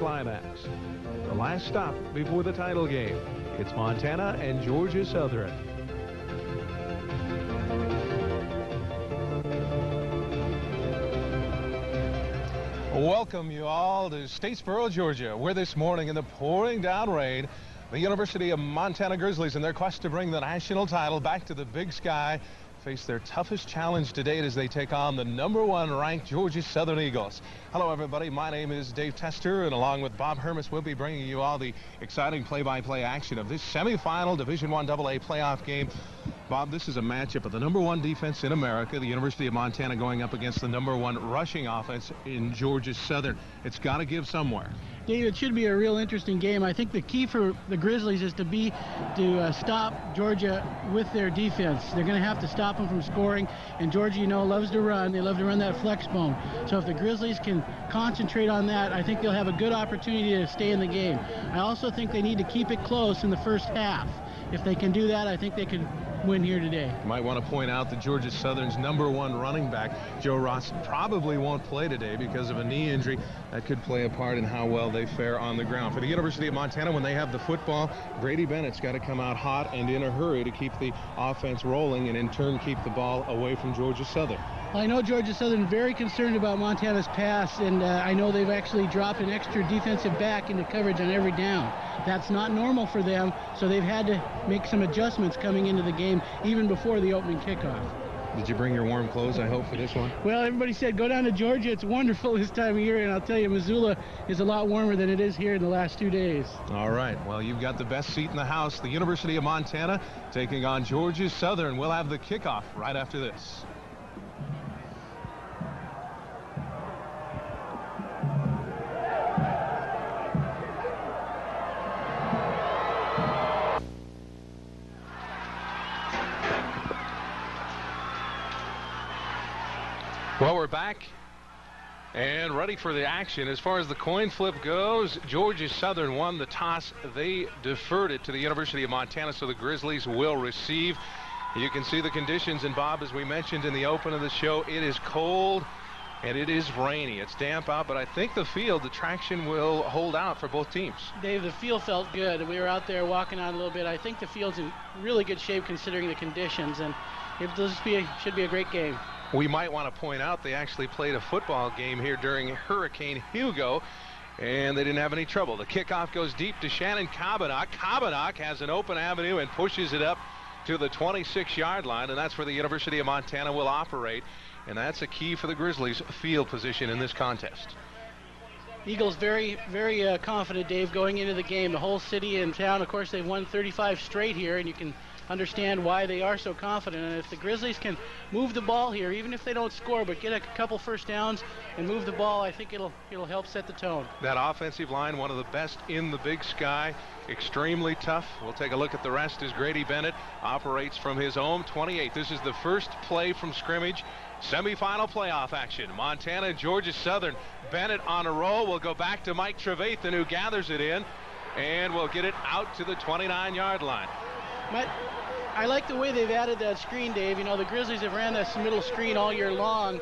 climax. The last stop before the title game. It's Montana and Georgia Southern. Welcome you all to Statesboro, Georgia, where this morning in the pouring down rain, the University of Montana Grizzlies, in their quest to bring the national title back to the Big Sky, face their toughest challenge to date as they take on the #1 ranked Georgia Southern Eagles. Hello, everybody. My name is Dave Tester, and along with Bob Hermes, we'll be bringing you all the exciting play-by-play action of this semifinal Division I AA playoff game. Bob, this is a matchup of the #1 defense in America, the University of Montana, going up against the #1 rushing offense in Georgia Southern. It's got to give somewhere. Dave, it should be a real interesting game. I think the key for the Grizzlies is to stop Georgia with their defense. They're going to have to stop them from scoring, and Georgia, you know, loves to run. They love to run that flex bone. So if the Grizzlies can concentrate on that, I think they'll have a good opportunity to stay in the game. I also think they need to keep it close in the first half. If they can do that, I think they can win here today. You might want to point out that Georgia Southern's #1 running back, Joe Ross, probably won't play today because of a knee injury. That could play a part in how well they fare on the ground. For the University of Montana, when they have the football, Grady Bennett's got to come out hot and in a hurry to keep the offense rolling and in turn keep the ball away from Georgia Southern. I know Georgia Southern very concerned about Montana's pass, and I know they've actually dropped an extra defensive back into coverage on every down. That's not normal for them, so they've had to make some adjustments coming into the game even before the opening kickoff. Did you bring your warm clothes, I hope, for this one? Well, everybody said go down to Georgia. It's wonderful this time of year, and I'll tell you, Missoula is a lot warmer than it is here in the last 2 days. All right. Well, you've got the best seat in the house. The University of Montana taking on Georgia Southern. We'll have the kickoff right after this. Well, we're back and ready for the action. As far as the coin flip goes, Georgia Southern won the toss. They deferred it to the University of Montana, so the Grizzlies will receive. You can see the conditions, and Bob, as we mentioned in the open of the show, it is cold and it is rainy. It's damp out, but I think the traction will hold out for both teams. Dave, the field felt good. We were out there walking on a little bit. I think the field's in really good shape considering the conditions, and should be a great game. We might want to point out they actually played a football game here during Hurricane Hugo, and they didn't have any trouble. The kickoff goes deep to Shannon Kabanok. Kabanok has an open avenue and pushes it up to the 26-yard line, and that's where the University of Montana will operate, and that's a key for the Grizzlies' field position in this contest. Eagles very, very confident, Dave, going into the game. The whole city and town, of course, they've won 35 straight here, and you can understand why they are so confident. And if the Grizzlies can move the ball here, even if they don't score, but get a couple first downs and move the ball, I think it'll help set the tone. That offensive line, one of the best in the Big Sky, extremely tough. We'll take a look at the rest as Grady Bennett operates from his own 28. This is the first play from scrimmage. Semifinal playoff action. Montana and Georgia Southern. Bennett on a roll. We'll go back to Mike Trevathan, who gathers it in, and we'll get it out to the 29-yard line. I like the way they've added that screen, Dave. You know, the Grizzlies have ran this middle screen all year long,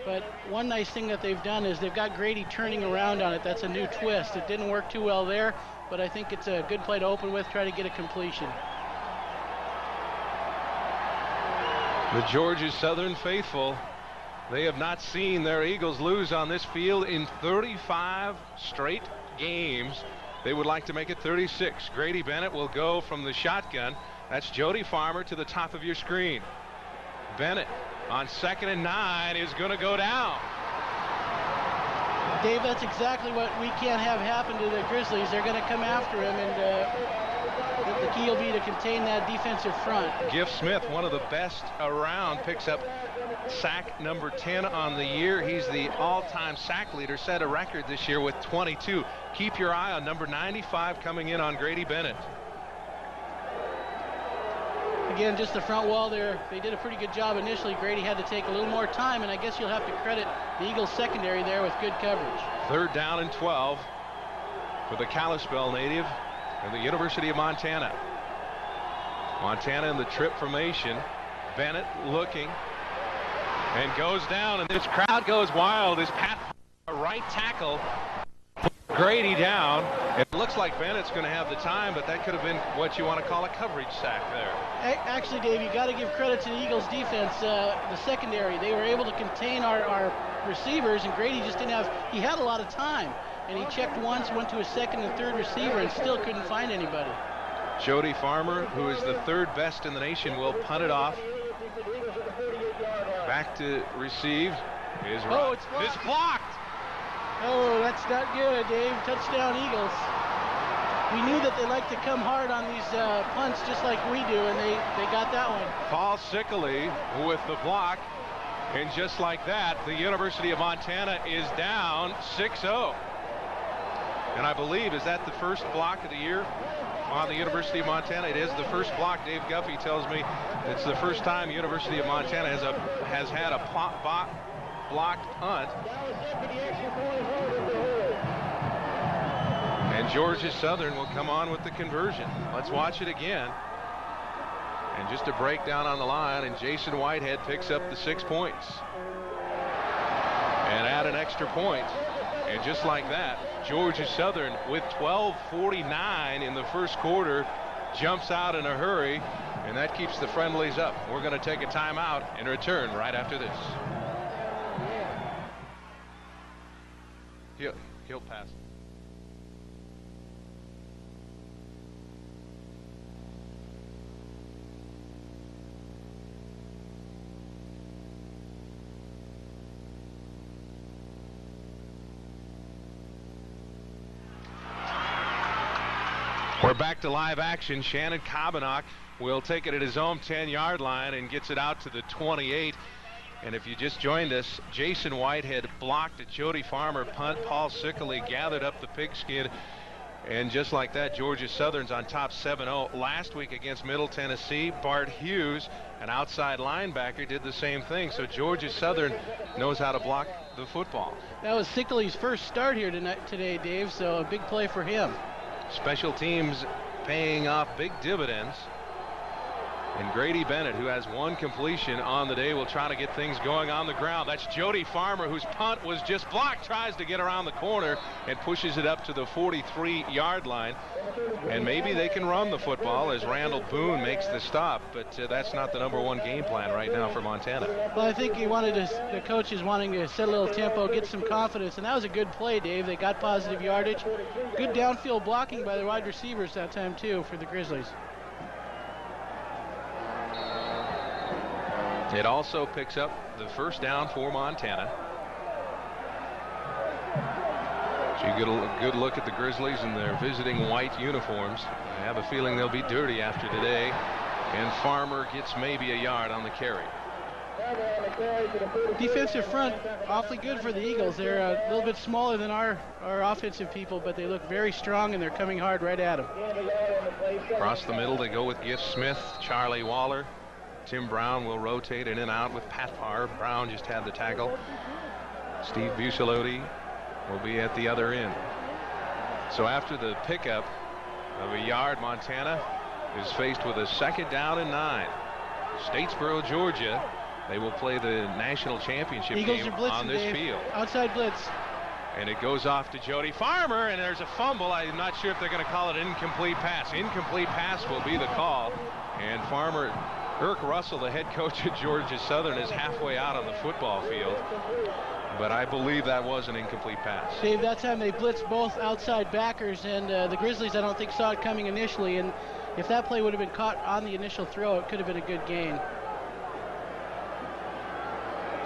but one nice thing that they've done is they've got Grady turning around on it. That's a new twist. It didn't work too well there, but I think it's a good play to open with, try to get a completion. The Georgia Southern faithful, they have not seen their Eagles lose on this field in 35 straight games. They would like to make it 36. Grady Bennett will go from the shotgun. That's Jody Farmer to the top of your screen. Bennett on 2nd and 9 is going to go down. Dave, that's exactly what we can't have happen to the Grizzlies. They're going to come after him, and the key will be to contain that defensive front. Giff Smith, one of the best around, picks up sack number 10 on the year. He's the all-time sack leader, set a record this year with 22. Keep your eye on number 95 coming in on Grady Bennett. Again, just the front wall there. They did a pretty good job initially. Grady had to take a little more time, and I guess you'll have to credit the Eagles secondary there with good coverage. 3rd down and 12 for the Kalispell native and the University of Montana. Montana in the trip formation. Bennett looking and goes down, and this crowd goes wild as Pat, right tackle, Grady down. It looks like Bennett's going to have the time, but that could have been what you want to call a coverage sack there. Actually, Dave, you got to give credit to the Eagles defense, the secondary. They were able to contain our receivers, and Grady just didn't have, he had a lot of time, and he checked once, went to his second and third receiver, and still couldn't find anybody. Jody Farmer, who is the third best in the nation, will punt it off. Back to receive. It's blocked. Oh, that's not good, Dave. Touchdown, Eagles. We knew that they like to come hard on these punts just like we do, and they got that one. Paul Sickley with the block, and just like that, the University of Montana is down 6-0. And I believe, is that the first block of the year on the University of Montana? It is the first block. Dave Guffey tells me it's the first time University of Montana has had a blocked punt. And Georgia Southern will come on with the conversion. Let's watch it again. And just a breakdown on the line, and Jason Whitehead picks up the 6 points. And add an extra point. And just like that, Georgia Southern, with 12:49 in the first quarter, jumps out in a hurry, and that keeps the friendlies up. We're going to take a timeout and return right after this. He'll pass. We're back to live action. Shannon Kabanach will take it at his own 10-yard line and gets it out to the 28. And if you just joined us, Jason Whitehead blocked a Jody Farmer punt. Paul Sickley gathered up the pigskin. And just like that, Georgia Southern's on top 7-0. Last week against Middle Tennessee, Bart Hughes, an outside linebacker, did the same thing. So Georgia Southern knows how to block the football. That was Sickley's first start here today, Dave, so a big play for him. Special teams paying off big dividends. And Grady Bennett, who has one completion on the day, will try to get things going on the ground. That's Jody Farmer, whose punt was just blocked, tries to get around the corner and pushes it up to the 43-yard line. And maybe they can run the football as Randall Boone makes the stop, but that's not the #1 game plan right now for Montana. Well, I think the coach is wanting to set a little tempo, get some confidence, and that was a good play, Dave. They got positive yardage. Good downfield blocking by the wide receivers that time, too, for the Grizzlies. It also picks up the first down for Montana. So you get a good look at the Grizzlies in their visiting white uniforms. I have a feeling they'll be dirty after today. And Farmer gets maybe a yard on the carry. Defensive front, awfully good for the Eagles. They're a little bit smaller than our offensive people, but they look very strong, and they're coming hard right at them. Across the middle, they go with Giff Smith, Charlie Waller. Tim Brown will rotate in and out with Pat Parr. Brown just had the tackle. Steve Bucciolotti will be at the other end. So after the pickup of a yard, Montana is faced with a 2nd down and 9. Statesboro, Georgia. They will play the national championship Eagles game are blitzing, on this Dave. field. Outside blitz. And it goes off to Jody Farmer, and there's a fumble. I'm not sure if they're going to call it an incomplete pass. Incomplete pass will be the call. And Farmer, Kirk Russell, the head coach at Georgia Southern, is halfway out on the football field. But I believe that was an incomplete pass. Dave, that time they blitzed both outside backers, and the Grizzlies, I don't think, saw it coming initially. And if that play would have been caught on the initial throw, it could have been a good gain.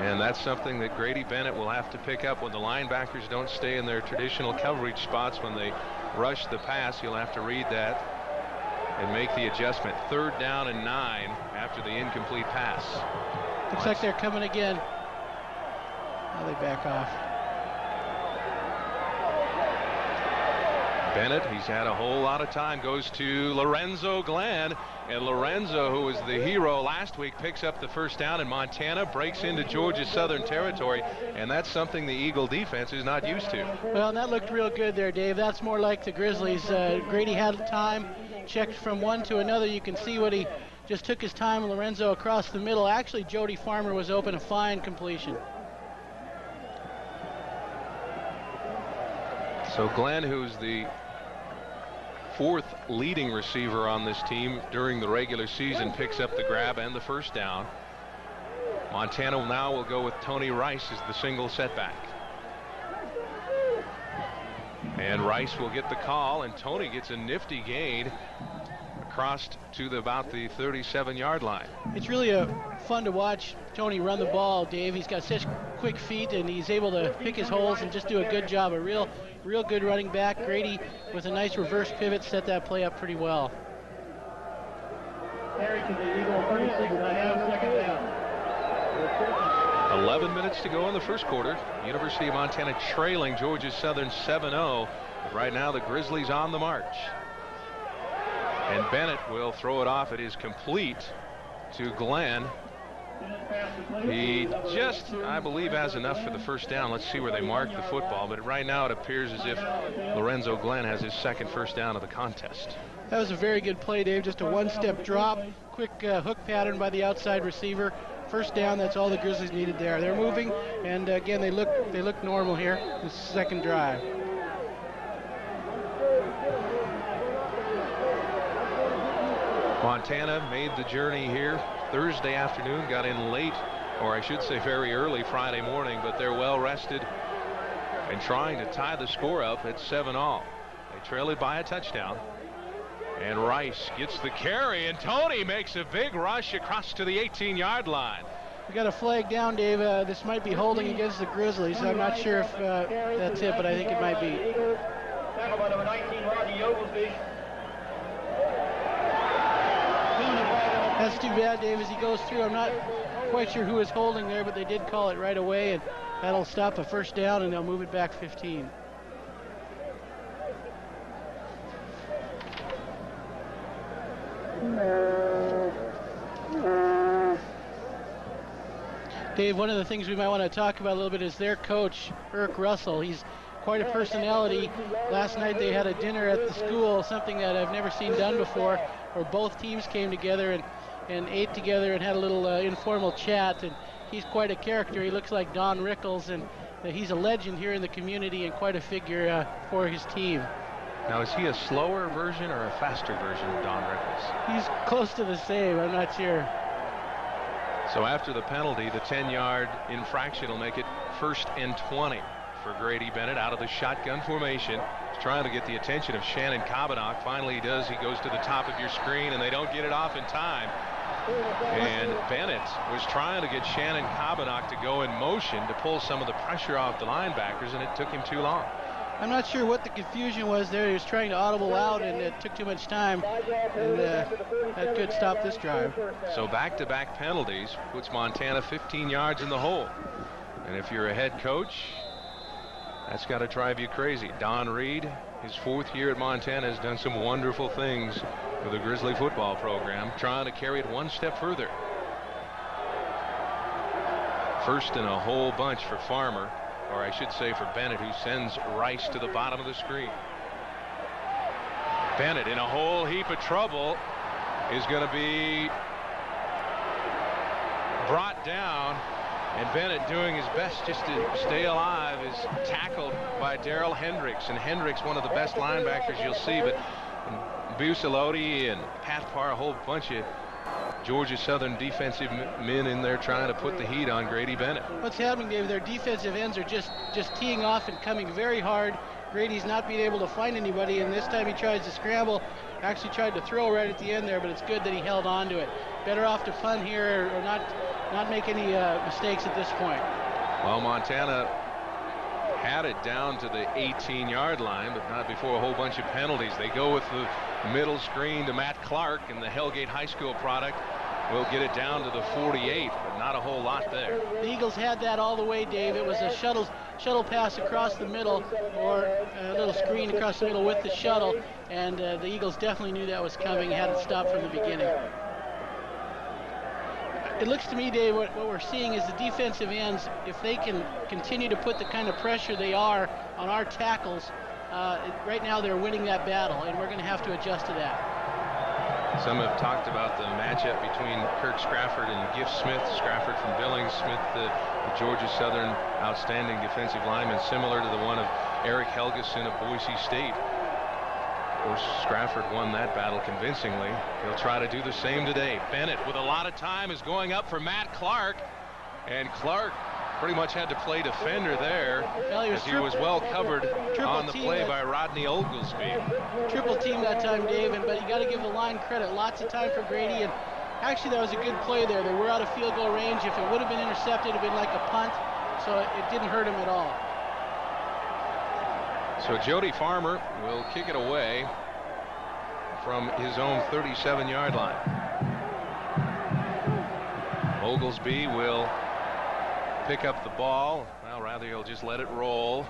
And that's something that Grady Bennett will have to pick up when the linebackers don't stay in their traditional coverage spots when they rush the pass. You'll have to read that and make the adjustment. 3rd down and 9 after the incomplete pass. Looks like they're coming again. Now they back off. Bennett, he's had a whole lot of time, goes to Lorenzo Glenn. And Lorenzo, who was the hero last week, picks up the 1st down, and Montana breaks into Georgia Southern territory. And that's something the Eagle defense is not used to. Well, and that looked real good there, Dave. That's more like the Grizzlies. Grady had time, checked from one to another. You can see what he just took his time. Lorenzo across the middle. Actually, Jody Farmer was open, a fine completion. So Glenn, who's the 4th leading receiver on this team during the regular season, picks up the grab and the first down. Montana now will go with Tony Rice as the single setback. And Rice will get the call, and Tony gets a nifty gain across to about the 37-yard line. It's really fun to watch Tony run the ball, Dave. He's got such quick feet, and he's able to pick his holes and just do a good job. A real good running back. Grady, with a nice reverse pivot, set that play up pretty well. 11 minutes to go in the first quarter. University of Montana trailing Georgia Southern 7-0. But right now the Grizzlies on the march. And Bennett will throw it off. It is complete to Glenn. He just, I believe, has enough for the first down. Let's see where they mark the football. But right now it appears as if Lorenzo Glenn has his second first down of the contest. That was a very good play, Dave. Just a one-step drop, quick hook pattern by the outside receiver. First down. That's all the Grizzlies needed there. They're moving, and again, they look normal here. This second drive. Montana made the journey here Thursday afternoon, got in late, or I should say very early Friday morning, but they're well rested and trying to tie the score up at 7-all. They trail it by a touchdown. And Rice gets the carry, and Tony makes a big rush across to the 18-yard line. We got a flag down, Dave. This might be holding against the Grizzlies. I'm not sure if that's it, but I think it might be. That's too bad, Dave, as he goes through. I'm not quite sure who is holding there, but they did call it right away, and that'll stop a first down, and they'll move it back 15. Dave, one of the things we might want to talk about a little bit is their coach, Eric Russell. He's quite a personality. Last night they had a dinner at the school, something that I've never seen done before, where both teams came together and ate together and had a little informal chat. And he's quite a character. He looks like Don Rickles, and he's a legend here in the community and quite a figure for his team. Now, is he a slower version or a faster version of Don Rickles? He's close to the same. I'm not sure. So after the penalty, the 10-yard infraction will make it 1st and 20 for Grady Bennett out of the shotgun formation. He's trying to get the attention of Shannon Kabanach. Finally he does. He goes to the top of your screen, and they don't get it off in time. And Bennett was trying to get Shannon Kabanach to go in motion to pull some of the pressure off the linebackers, and it took him too long. I'm not sure what the confusion was there. He was trying to audible out, and it took too much time, and that could stop this drive. So back-to-back penalties puts Montana 15 yards in the hole. And if you're a head coach, that's got to drive you crazy. Don Reed, his 4th year at Montana, has done some wonderful things for the Grizzly football program, trying to carry it one step further. First and a whole bunch for Farmer, or I should say for Bennett, who sends Rice to the bottom of the screen. Bennett in a whole heap of trouble is going to be brought down, and Bennett, doing his best just to stay alive, is tackled by Darrell Hendricks. And Hendricks, one of the best linebackers you'll see, but Bucelotti and Pat Parr, a whole bunch of Georgia Southern defensive men in there trying to put the heat on Grady Bennett. What's happening, Dave? Their defensive ends are just teeing off and coming very hard. Grady's not being able to find anybody, and this time he tries to scramble. Actually tried to throw right at the end there, but it's good that he held on to it. Better off to punt here or not make any mistakes at this point. Well, Montana had it down to the 18-yard line, but not before a whole bunch of penalties. They go with the middle screen to Matt Clark, and the Hellgate High School product will get it down to the 48, but not a whole lot there. The Eagles had that all the way, Dave. It was a shuttle pass across the middle, or a little screen across the middle with the shuttle, and the Eagles definitely knew that was coming, had it stopped from the beginning. It looks to me, Dave, what we're seeing is the defensive ends, if they can continue to put the kind of pressure they are on our tackles, right now they're winning that battle, and we're going to have to adjust to that. Some have talked about the matchup between Kirk Scrafford and Gift Smith. Scrafford from Billings, Smith, the Georgia Southern outstanding defensive lineman, similar to the one of Eric Helgeson of Boise State. Of course, Scrafford won that battle convincingly. He'll try to do the same today. Bennett, with a lot of time, is going up for Matt Clark, and Clark pretty much had to play defender there, as he was well covered on the play by Rodney Oglesby. Triple team that time, Dave, but you got to give the line credit. Lots of time for Grady, and actually that was a good play there. They were out of field goal range. If it would have been intercepted, it would have been like a punt, so it didn't hurt him at all. So Jody Farmer will kick it away from his own 37-yard line. Oglesby will pick up the ball. Well, rather he'll just let it roll.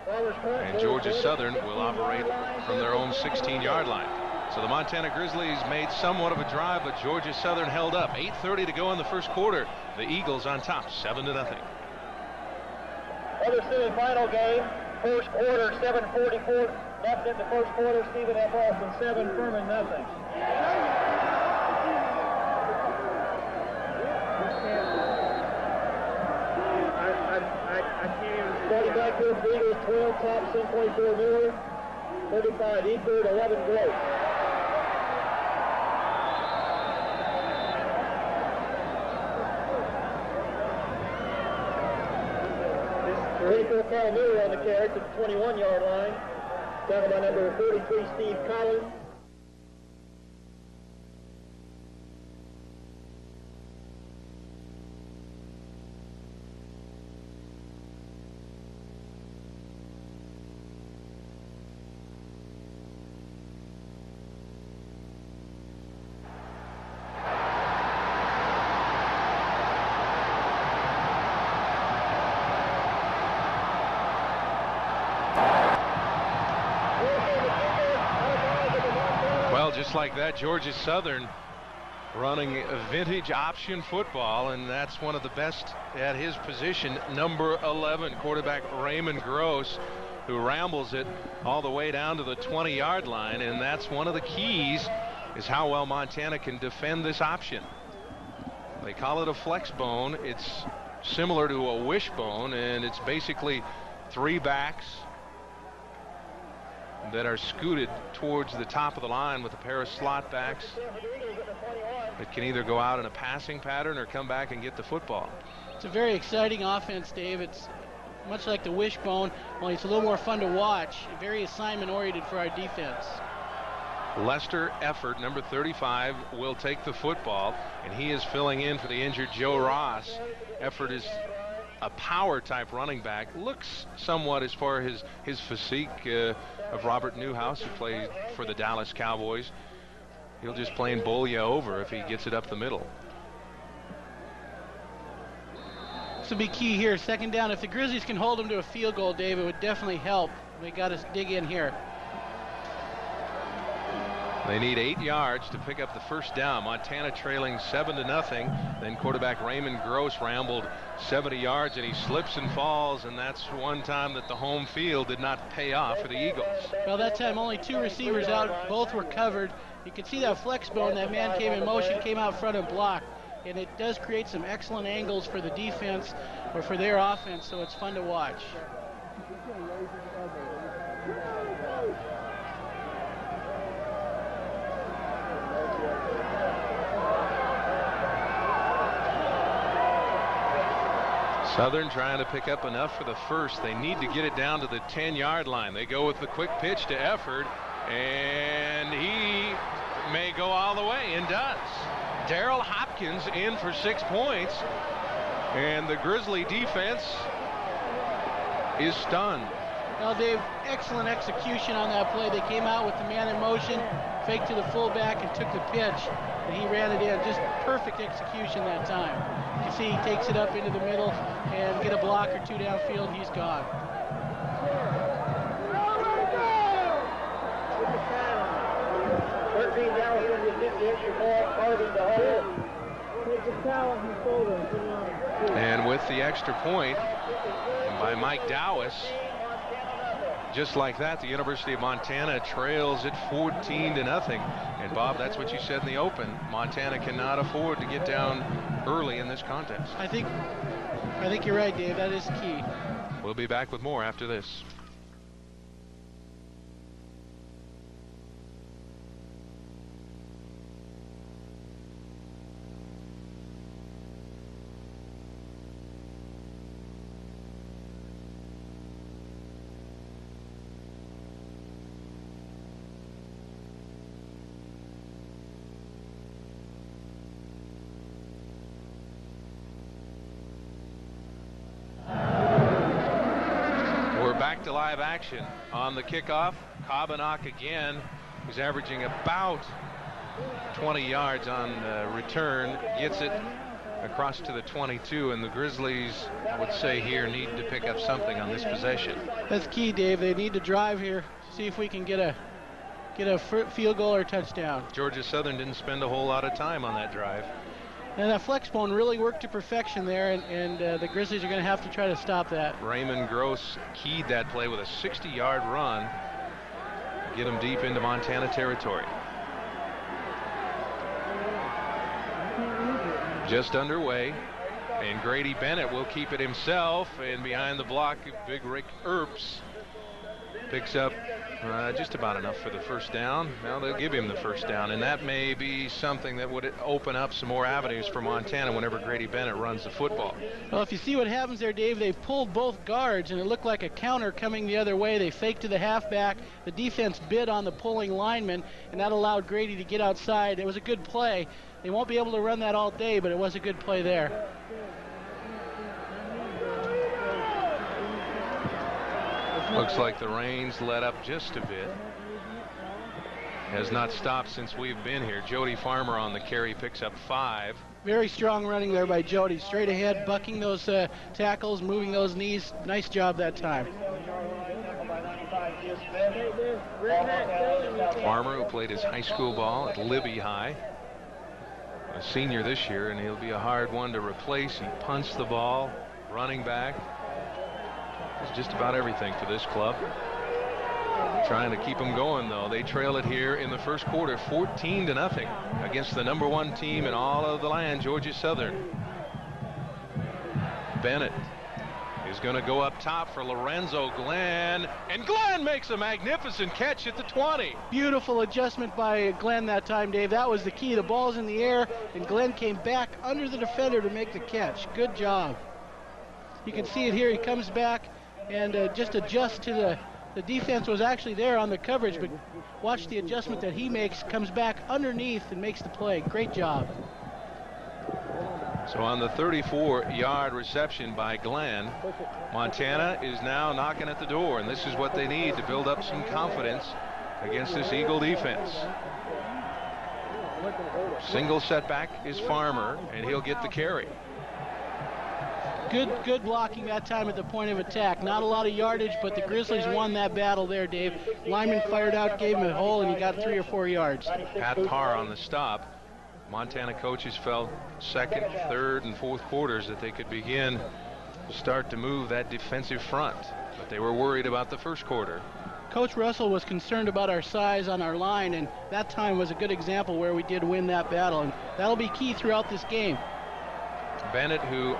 And Georgia Southern will operate from their own 16-yard line. So the Montana Grizzlies made somewhat of a drive, but Georgia Southern held up. 8:30 to go in the first quarter. The Eagles on top, 7-0. Other semifinal game, first quarter, 7:44 left in the first quarter. Stephen F. Austin 7, Furman nothing. Quarterback here for Eagles, 12 Thompson, 24 Miller, 35 Eckert, 11 Gross. Carl Miller on the carry to the 21-yard line. Tackled by number 43, Steve Collins. Just like that, Georgia Southern running a vintage option football, and that's one of the best at his position. Number 11, quarterback Raymond Gross, who rambles it all the way down to the 20-yard line, and that's one of the keys, is how well Montana can defend this option. They call it a flex bone. It's similar to a wishbone, and it's basically three backs that are scooted towards the top of the line with a pair of slot backs that can either go out in a passing pattern or come back and get the football. It's a very exciting offense, Dave. It's much like the wishbone, only it's a little more fun to watch. Very assignment oriented for our defense. Lester Effort, number 35, will take the football, and he is filling in for the injured Joe Ross. Effort is a power type running back, looks somewhat, as far as his physique, of Robert Newhouse, who played for the Dallas Cowboys. He'll just plain bowl you over if he gets it up the middle. This will be key here, second down. If the Grizzlies can hold them to a field goal, Dave, it would definitely help. They got to dig in here. They need 8 yards to pick up the first down. Montana trailing 7-0. Then quarterback Raymond Gross rambled 70 yards, and he slips and falls, and that's one time that the home field did not pay off for the Eagles. Well, that time only 2 receivers out. Both were covered. You can see that flex bone. That man came in motion, came out front and blocked. And it does create some excellent angles for the defense or for their offense, so it's fun to watch. Southern trying to pick up enough for the first. They need to get it down to the 10-yard line. They go with the quick pitch to Effort, and he may go all the way, and does. Darrell Hopkins in for 6 points, and the Grizzly defense is stunned. Well, Dave, excellent execution on that play. They came out with the man in motion, faked to the fullback, and took the pitch, and he ran it in. Just perfect execution that time. You see he takes it up into the middle and get a block or two downfield, he's gone. And with the extra point by Mike Dowis, just like that, the University of Montana trails at 14-0. And Bob, that's what you said in the open. Montana cannot afford to get down early in this contest. I think you're right, Dave. That is key. We'll be back with more after this. Back to live action on the kickoff. Kabanach again, who's averaging about 20 yards on return, gets it across to the 22, and the Grizzlies, I would say here, need to pick up something on this possession. That's key, Dave. They need to drive here, see if we can get a field goal or touchdown. Georgia Southern didn't spend a whole lot of time on that drive. And that flex bone really worked to perfection there, and the Grizzlies are going to have to try to stop that. Raymond Gross keyed that play with a 60-yard run to get him deep into Montana territory. Just underway, and Grady Bennett will keep it himself, and behind the block, big Rick Earps picks up just about enough for the first down. Now they'll give him the first down, and that may be something that would open up some more avenues for Montana whenever Grady Bennett runs the football. Well, if you see what happens there, Dave, they pulled both guards, and it looked like a counter coming the other way. They faked to the halfback. The defense bid on the pulling lineman, and that allowed Grady to get outside. It was a good play. They won't be able to run that all day, but it was a good play there. Looks like the rain's let up just a bit. Has not stopped since we've been here. Jody Farmer on the carry picks up 5. Very strong running there by Jody. Straight ahead, bucking those tackles, moving those knees. Nice job that time. Farmer, who played his high school ball at Libby High, a senior this year, and he'll be a hard one to replace. He punts the ball, running back. It's just about everything for this club. Trying to keep them going, though. They trail it here in the first quarter, 14-0 against the #1 team in all of the land, Georgia Southern. Bennett is going to go up top for Lorenzo Glenn, and Glenn makes a magnificent catch at the 20. Beautiful adjustment by Glenn that time, Dave. That was the key. The ball's in the air, and Glenn came back under the defender to make the catch. Good job. You can see it here. He comes back and just adjusts to the defense was actually there on the coverage, but watch the adjustment that he makes, comes back underneath and makes the play. Great job. So on the 34-yard reception by Glenn, Montana is now knocking at the door, and this is what they need to build up some confidence against this Eagle defense. Single setback is Farmer, and he'll get the carry. Good blocking that time at the point of attack. Not a lot of yardage, but the Grizzlies won that battle there, Dave. Lyman fired out, gave him a hole, and he got 3 or 4 yards. Pat Parr on the stop. Montana coaches felt second, third, and fourth quarters that they could begin to start to move that defensive front, but they were worried about the first quarter. Coach Russell was concerned about our size on our line, and that time was a good example where we did win that battle, and that'll be key throughout this game. Bennett, who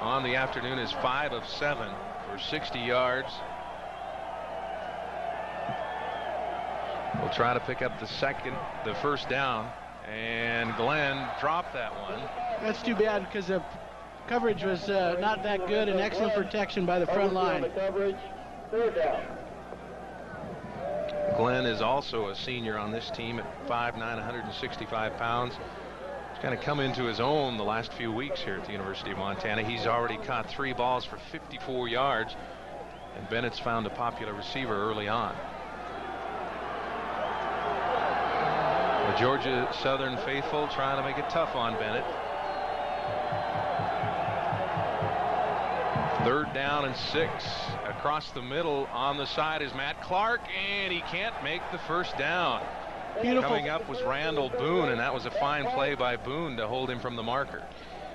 on the afternoon is 5 of 7 for 60 yards. We'll try to pick up the first down, and Glenn dropped that one. That's too bad because the coverage was not that good, and excellent protection by the front line. Glenn is also a senior on this team at 5'9", 165 pounds. He's kind of come into his own the last few weeks here at the University of Montana. He's already caught 3 balls for 54 yards, and Bennett's found a popular receiver early on. The Georgia Southern faithful trying to make it tough on Bennett. 3rd down and 6. Across the middle on the side is Matt Clark, and he can't make the first down. Beautiful. Coming up was Randall Boone, and that was a fine play by Boone to hold him from the marker.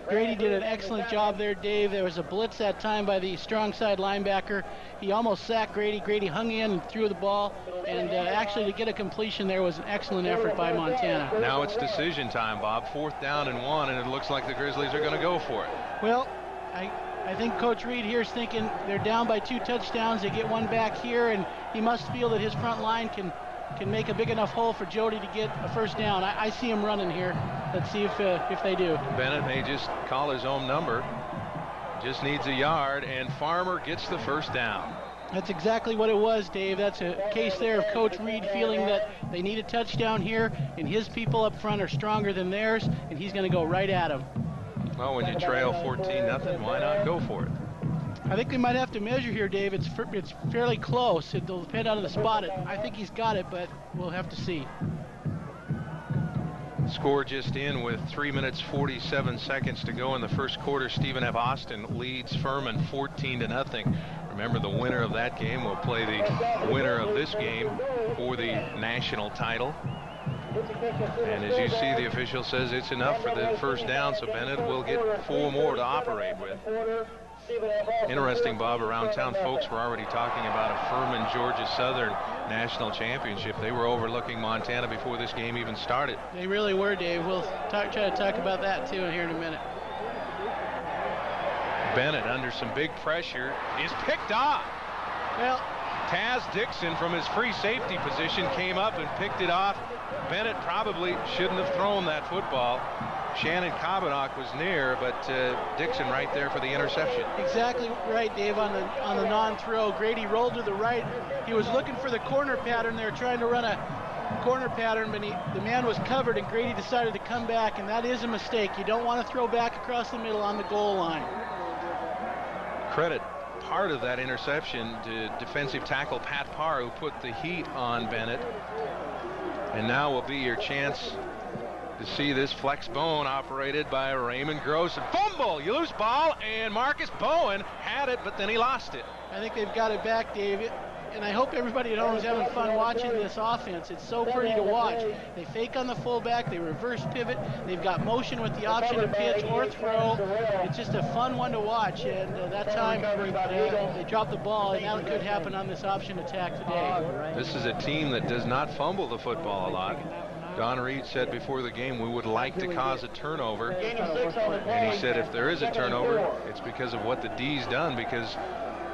Grady did an excellent job there, Dave. There was a blitz that time by the strong side linebacker. He almost sacked Grady. Grady hung in and threw the ball, and actually to get a completion there was an excellent effort by Montana. Now it's decision time, Bob. 4th down and 1, and it looks like the Grizzlies are going to go for it. Well, I think Coach Reed here is thinking they're down by 2 touchdowns. They get one back here, and he must feel that his front line can make a big enough hole for Jody to get a first down. I see him running here. Let's see if they do. Bennett may just call his own number. Just needs a yard, and Farmer gets the first down. That's exactly what it was, Dave. That's a case there of Coach Reed feeling that they need a touchdown here, and his people up front are stronger than theirs, and he's going to go right at them. Well, when you trail 14-0, why not go for it? I think we might have to measure here, Dave. It's fairly close. It'll depend on the spot. I think he's got it, but we'll have to see. Score just in with 3 minutes 47 seconds to go in the first quarter. Stephen F. Austin leads Furman 14-0. Remember, the winner of that game will play the winner of this game for the national title. And as you see, the official says it's enough for the first down, so Bennett will get 4 more to operate with. Interesting, Bob, around town folks were already talking about a Furman Georgia Southern national championship. They were overlooking Montana before this game even started. They really were, Dave. We'll try to talk about that too here in a minute. Bennett, under some big pressure, is picked off. Well, Taz Dixon from his free safety position came up and picked it off. Bennett probably shouldn't have thrown that football. Shannon Kabanock was near, but Dixon right there for the interception. Exactly right, Dave, on the non-throw. Grady rolled to the right. He was looking for the corner pattern. They were trying to run a corner pattern, but the man was covered, and Grady decided to come back, and that is a mistake. You don't want to throw back across the middle on the goal line. Credit part of that interception to defensive tackle Pat Parr, who put the heat on Bennett. And now will be your chance to see this flex bone operated by Raymond Gross. And fumble, you lose ball, and Marcus Bowen had it, but then he lost it. I think they've got it back, Dave. And I hope everybody at home is having fun watching this offense. It's so pretty to watch. They fake on the fullback, they reverse pivot, they've got motion with the option to pitch or throw. It's just a fun one to watch, and that time they dropped the ball, and that could happen on this option attack today. This is a team that does not fumble the football a lot. Don Reed said before the game, we would like to cause a turnover. And he said if there is a turnover, it's because of what the D's done, because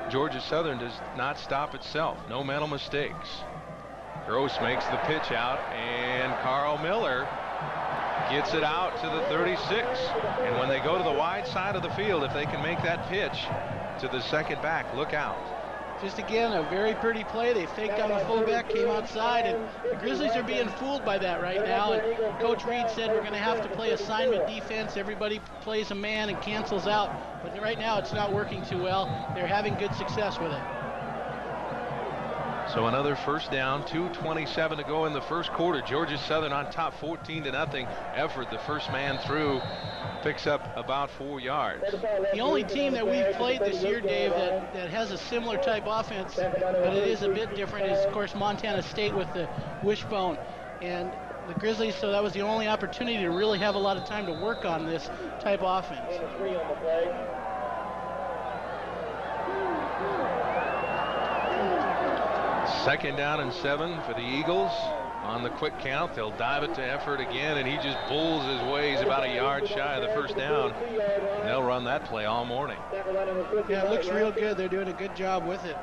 Georgia Southern does not stop itself. No mental mistakes. Gross makes the pitch out, and Carl Miller gets it out to the 36. And when they go to the wide side of the field, if they can make that pitch to the second back, look out. Just again, a very pretty play. They faked on the fullback, came outside, and the Grizzlies are being fooled by that right now. And Coach Reed said we're going to have to play assignment defense. Everybody plays a man and cancels out. But right now it's not working too well. They're having good success with it. So another first down, 2:27 to go in the first quarter. Georgia Southern on top 14-0. Effort, the first man through, picks up about 4 yards. The only team that we've played this year, Dave, that has a similar type offense, but it is a bit different, is of course Montana State with the wishbone. And the Grizzlies, so that was the only opportunity to really have a lot of time to work on this type of offense. Second down and 7 for the Eagles. On the quick count, they'll dive it to Effort again, and he just bulls his way. He's about a yard shy of the first down. And they'll run that play all morning. Yeah, it looks real good. They're doing a good job with it.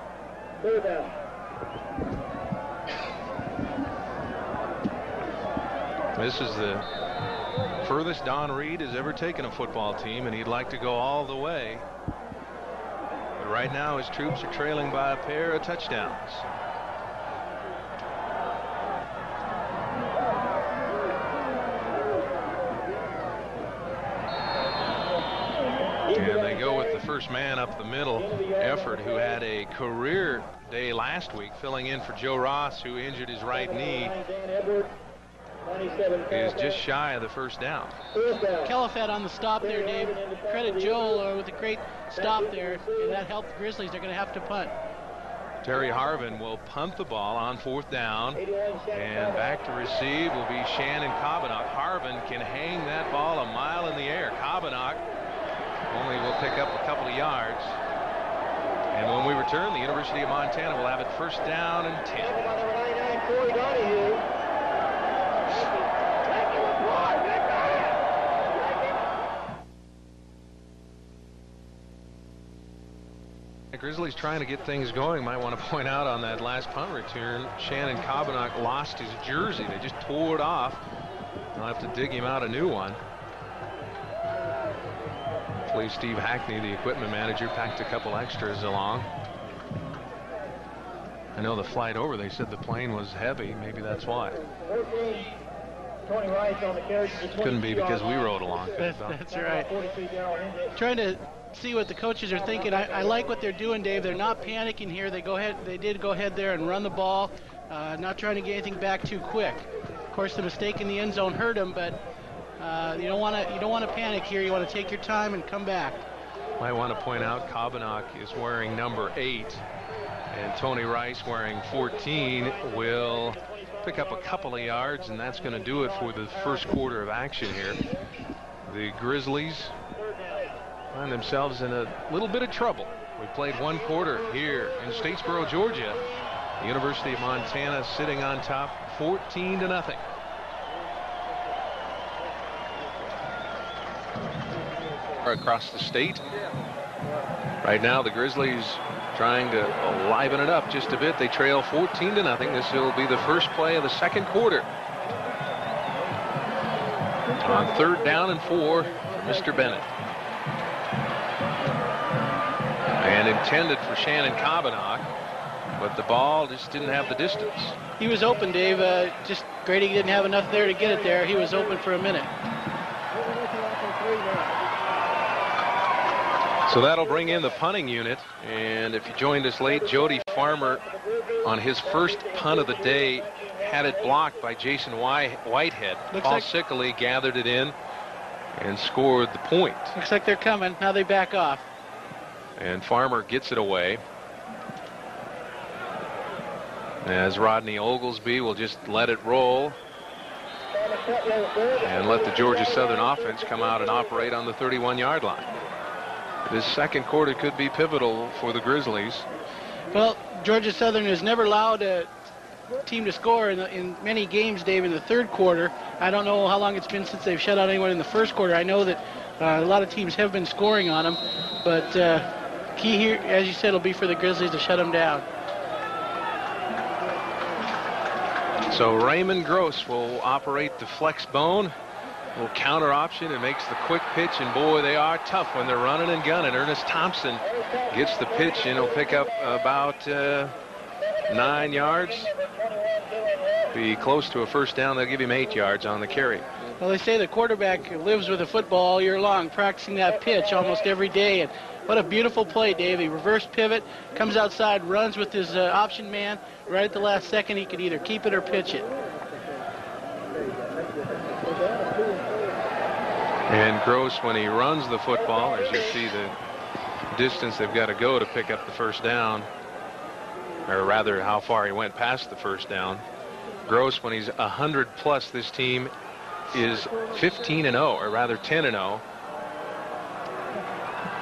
This is the furthest Don Reed has ever taken a football team, and he'd like to go all the way. But right now his troops are trailing by a pair of touchdowns. And they go with the first man up the middle, Effort, who had a career day last week, filling in for Joe Ross, who injured his right knee. Is just shy of the first down. Kelifat on the stop there, Dave. Credit Joel with a great stop there, and that helped the Grizzlies. They're going to have to punt. Terry Harvin will punt the ball on 4th down, and back to receive will be Shannon Kabanock. Harvin can hang that ball a mile in the air. Kabanock only will pick up a couple of yards. And when we return, the University of Montana will have it first down and 10. The Grizzlies trying to get things going. Might want to point out on that last punt return, Shannon Kabanok lost his jersey. They just tore it off. They'll have to dig him out a new one. Hopefully Steve Hackney, the equipment manager, packed a couple extras along. I know the flight over, they said the plane was heavy. Maybe that's why. Couldn't be because we rode along. That's right. Trying to see what the coaches are thinking. I like what they're doing, Dave. They're not panicking here. They did go ahead there and run the ball, not trying to get anything back too quick. Of course, the mistake in the end zone hurt them, but you don't want to panic here. You want to take your time and come back. I want to point out Kabanok is wearing number 8, and Tony Rice wearing 14 will pick up a couple of yards, and that's going to do it for the first quarter of action here. The Grizzlies find themselves in a little bit of trouble. We played one quarter here in Statesboro, Georgia. The University of Montana sitting on top 14-0. Across the state. Right now the Grizzlies trying to liven it up just a bit. They trail 14-0. This will be the first play of the second quarter. On 3rd down and 4, Mr. Bennett. And intended for Shannon Kabanok, but the ball just didn't have the distance. He was open, Dave. Just Grady didn't have enough there to get it there. He was open for a minute. So that'll bring in the punting unit. And if you joined us late, Jody Farmer on his first punt of the day had it blocked by Jason Whitehead. Paul Sickley gathered it in and scored the point. Looks like they're coming. Now they back off. And Farmer gets it away. As Rodney Oglesby will just let it roll and let the Georgia Southern offense come out and operate on the 31-yard line. This second quarter could be pivotal for the Grizzlies. Well, Georgia Southern has never allowed a team to score in many games, Dave, in the third quarter. I don't know how long it's been since they've shut out anyone in the first quarter. I know that a lot of teams have been scoring on them, but key here, as you said, will be for the Grizzlies to shut them down. So Raymond Gross will operate the flex bone. Little counter option and makes the quick pitch, and boy, they are tough when they're running and gunning. Ernest Thompson gets the pitch and he'll pick up about 9 yards. Be close to a first down. They'll give him 8 yards on the carry. Well, they say the quarterback lives with a football all year long, practicing that pitch almost every day. And what a beautiful play, Dave. He reverse pivot, comes outside, runs with his option man. Right at the last second, he could either keep it or pitch it. And Gross, when he runs the football, as you see the distance they've got to go to pick up the first down, or rather how far he went past the first down. Gross, when he's 100 plus, this team is 15-0, or rather 10-0. Of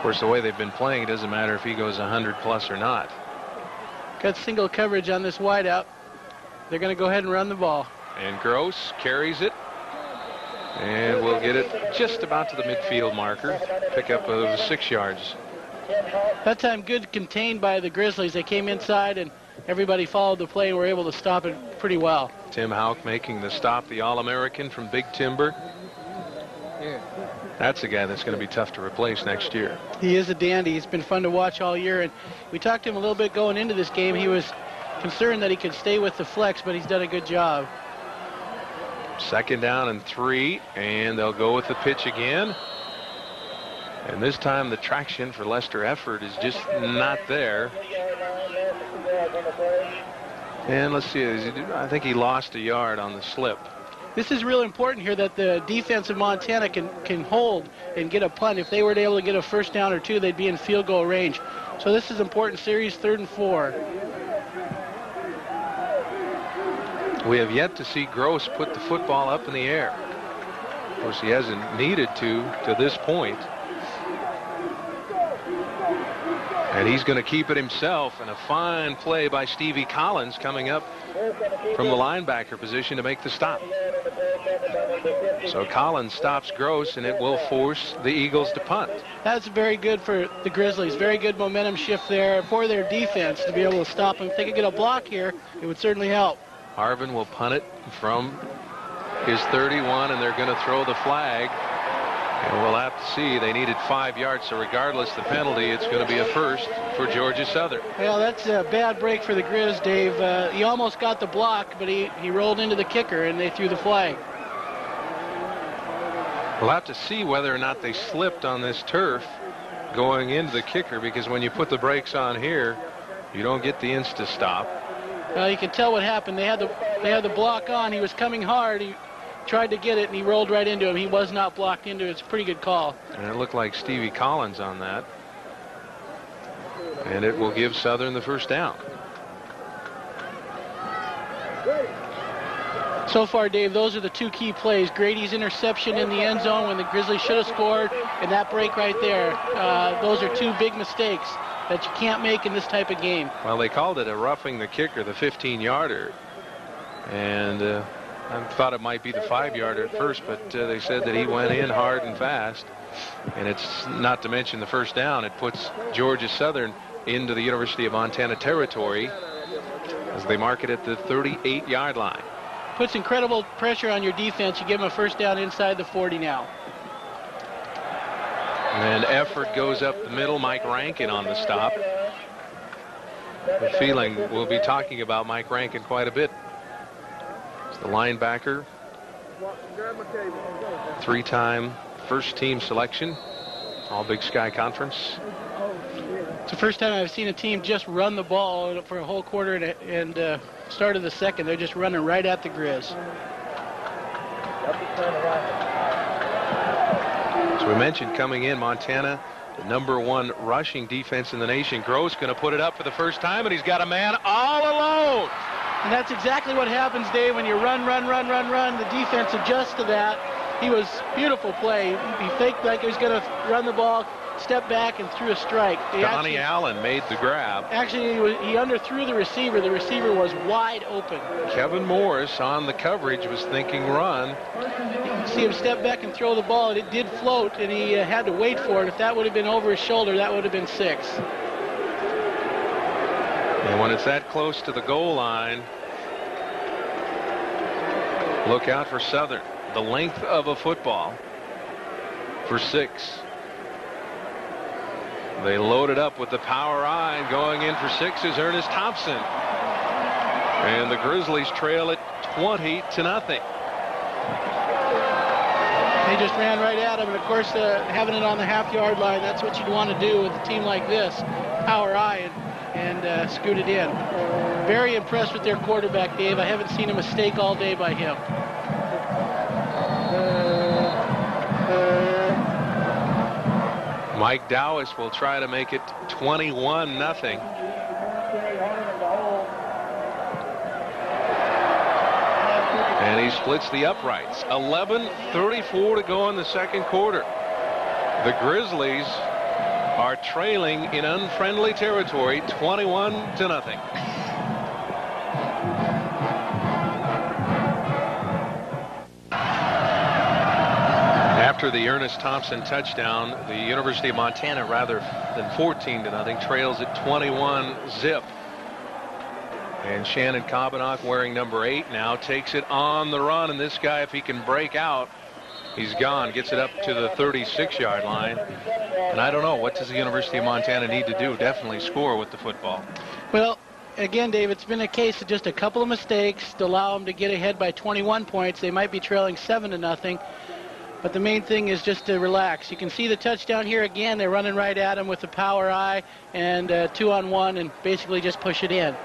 course, the way they've been playing, it doesn't matter if he goes 100 plus or not. Got single coverage on this wideout. They're going to go ahead and run the ball. And Gross carries it. And we'll get it just about to the midfield marker. Pick up of 6 yards. That time good contained by the Grizzlies. They came inside and everybody followed the play and were able to stop it pretty well. Tim Houck making the stop, the All-American from Big Timber. That's a guy that's going to be tough to replace next year. He is a dandy. He's been fun to watch all year. And we talked to him a little bit going into this game. He was concerned that he could stay with the flex, but he's done a good job. 2nd down and 3, and they'll go with the pitch again. And this time the traction for Lester Efford is just not there. And let's see, I think he lost a yard on the slip. This is real important here that the defense of Montana can hold and get a punt. If they were able to get a first down or 2, they'd be in field goal range. So this is important series, 3rd and 4. We have yet to see Gross put the football up in the air. Of course, he hasn't needed to this point. And he's going to keep it himself, and a fine play by Stevie Collins coming up from the linebacker position to make the stop. So Collins stops Gross, and it will force the Eagles to punt. That's very good for the Grizzlies. Very good momentum shift there for their defense to be able to stop them. If they could get a block here, it would certainly help. Harvin will punt it from his 31, and they're going to throw the flag. And we'll have to see. They needed 5 yards, so regardless the penalty, it's going to be a first for Georgia Southern. Well, that's a bad break for the Grizz, Dave. He almost got the block, but he rolled into the kicker, and they threw the flag. We'll have to see whether or not they slipped on this turf going into the kicker, because when you put the brakes on here, you don't get the insta-stop. Well, you can tell what happened. They had the block on. He was coming hard. He tried to get it, and he rolled right into him. He was not blocked into it. It's a pretty good call. And it looked like Stevie Collins on that. And it will give Southern the first down. So far, Dave, those are the two key plays. Grady's interception in the end zone when the Grizzlies should have scored, and that break right there. Those are two big mistakes that you can't make in this type of game. Well, they called it a roughing the kicker, the 15-yarder. And I thought it might be the 5-yarder at first, but they said that he went in hard and fast. And it's not to mention the first down. It puts Georgia Southern into the University of Montana territory as they mark it at the 38-yard line. Puts incredible pressure on your defense. You give them a first down inside the 40 now. And effort goes up the middle. Mike Rankin on the stop. The feeling we'll be talking about Mike Rankin quite a bit. It's the linebacker. 3-time first team selection. All Big Sky Conference. It's the first time I've seen a team just run the ball for a whole quarter and start of the second. They're just running right at the Grizz. As we mentioned, coming in, Montana, the #1 rushing defense in the nation. Gross going to put it up for the first time, and he's got a man all alone. And that's exactly what happens, Dave, when you run. The defense adjusts to that. He was beautiful play. He faked like he was going to run the ball, step back, and threw a strike. Donnie Allen made the grab. Actually, he underthrew the receiver. The receiver was wide open. Kevin Morris on the coverage was thinking run. You see him step back and throw the ball, and it did float, and he had to wait for it. If that would have been over his shoulder, that would have been 6. And when it's that close to the goal line, look out for Southern. The length of a football for 6. They loaded up with the power I, and going in for 6 is Ernest Thompson. And the Grizzlies trail it 20-0. They just ran right at him, and of course, having it on the half-yard line, that's what you'd want to do with a team like this. Power I and scoot it in. Very impressed with their quarterback, Dave. I haven't seen a mistake all day by him. Mike Dowis will try to make it 21-0. And he splits the uprights. 11:34 to go in the second quarter. The Grizzlies are trailing in unfriendly territory, 21-0. After the Ernest Thompson touchdown, the University of Montana, rather than 14-0, trails at 21-0. And Shannon Kabanock, wearing number 8 now, takes it on the run. And this guy, if he can break out, he's gone. Gets it up to the 36-yard line. And I don't know, what does the University of Montana need to do? Definitely score with the football. Well, again, Dave, it's been a case of just a couple of mistakes to allow them to get ahead by 21 points. They might be trailing 7-0. But the main thing is just to relax. You can see the touchdown here again. They're running right at him with the power I and 2-on-1 and basically just push it in.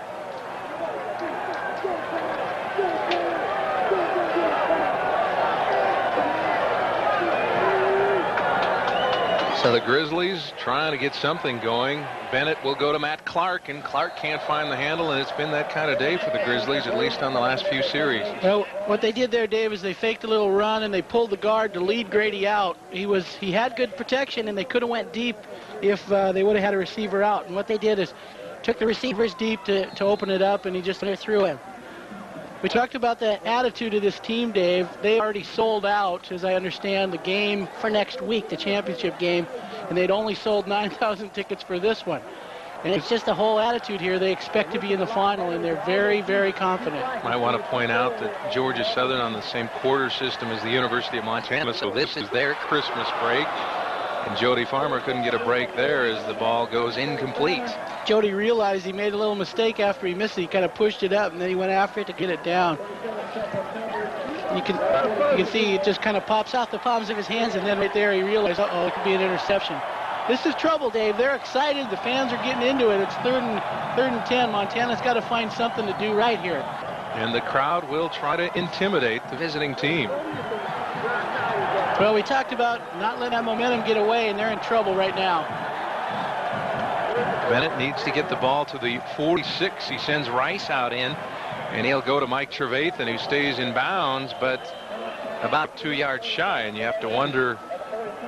So the Grizzlies trying to get something going. Bennett will go to Matt Clark, and Clark can't find the handle, and it's been that kind of day for the Grizzlies, at least on the last few series. Well, what they did there, Dave, is they faked a little run and they pulled the guard to lead Grady out. He had good protection, and they could have went deep if they would have had a receiver out. And what they did is took the receivers deep to open it up, and he just threw him. We talked about the attitude of this team, Dave. They already sold out, as I understand, the game for next week, the championship game, and they'd only sold 9,000 tickets for this one. And it's just the whole attitude here. They expect to be in the final, and they're very, very confident. I want to point out that Georgia Southern on the same quarter system as the University of Montana, so this is their Christmas break. And Jody Farmer couldn't get a break there as the ball goes incomplete. Jody realized he made a little mistake after he missed it. He kind of pushed it up, and then he went after it to get it down. You can see it just kind of pops out the palms of his hands, and then right there he realized, uh-oh, it could be an interception. This is trouble, Dave. They're excited. The fans are getting into it. It's third and 10. Montana's got to find something to do right here. And the crowd will try to intimidate the visiting team. Well, we talked about not letting that momentum get away, and they're in trouble right now. Bennett needs to get the ball to the 46. He sends Rice out in, and he'll go to Mike Trevathan, who stays in bounds, but about 2 yards shy. And you have to wonder,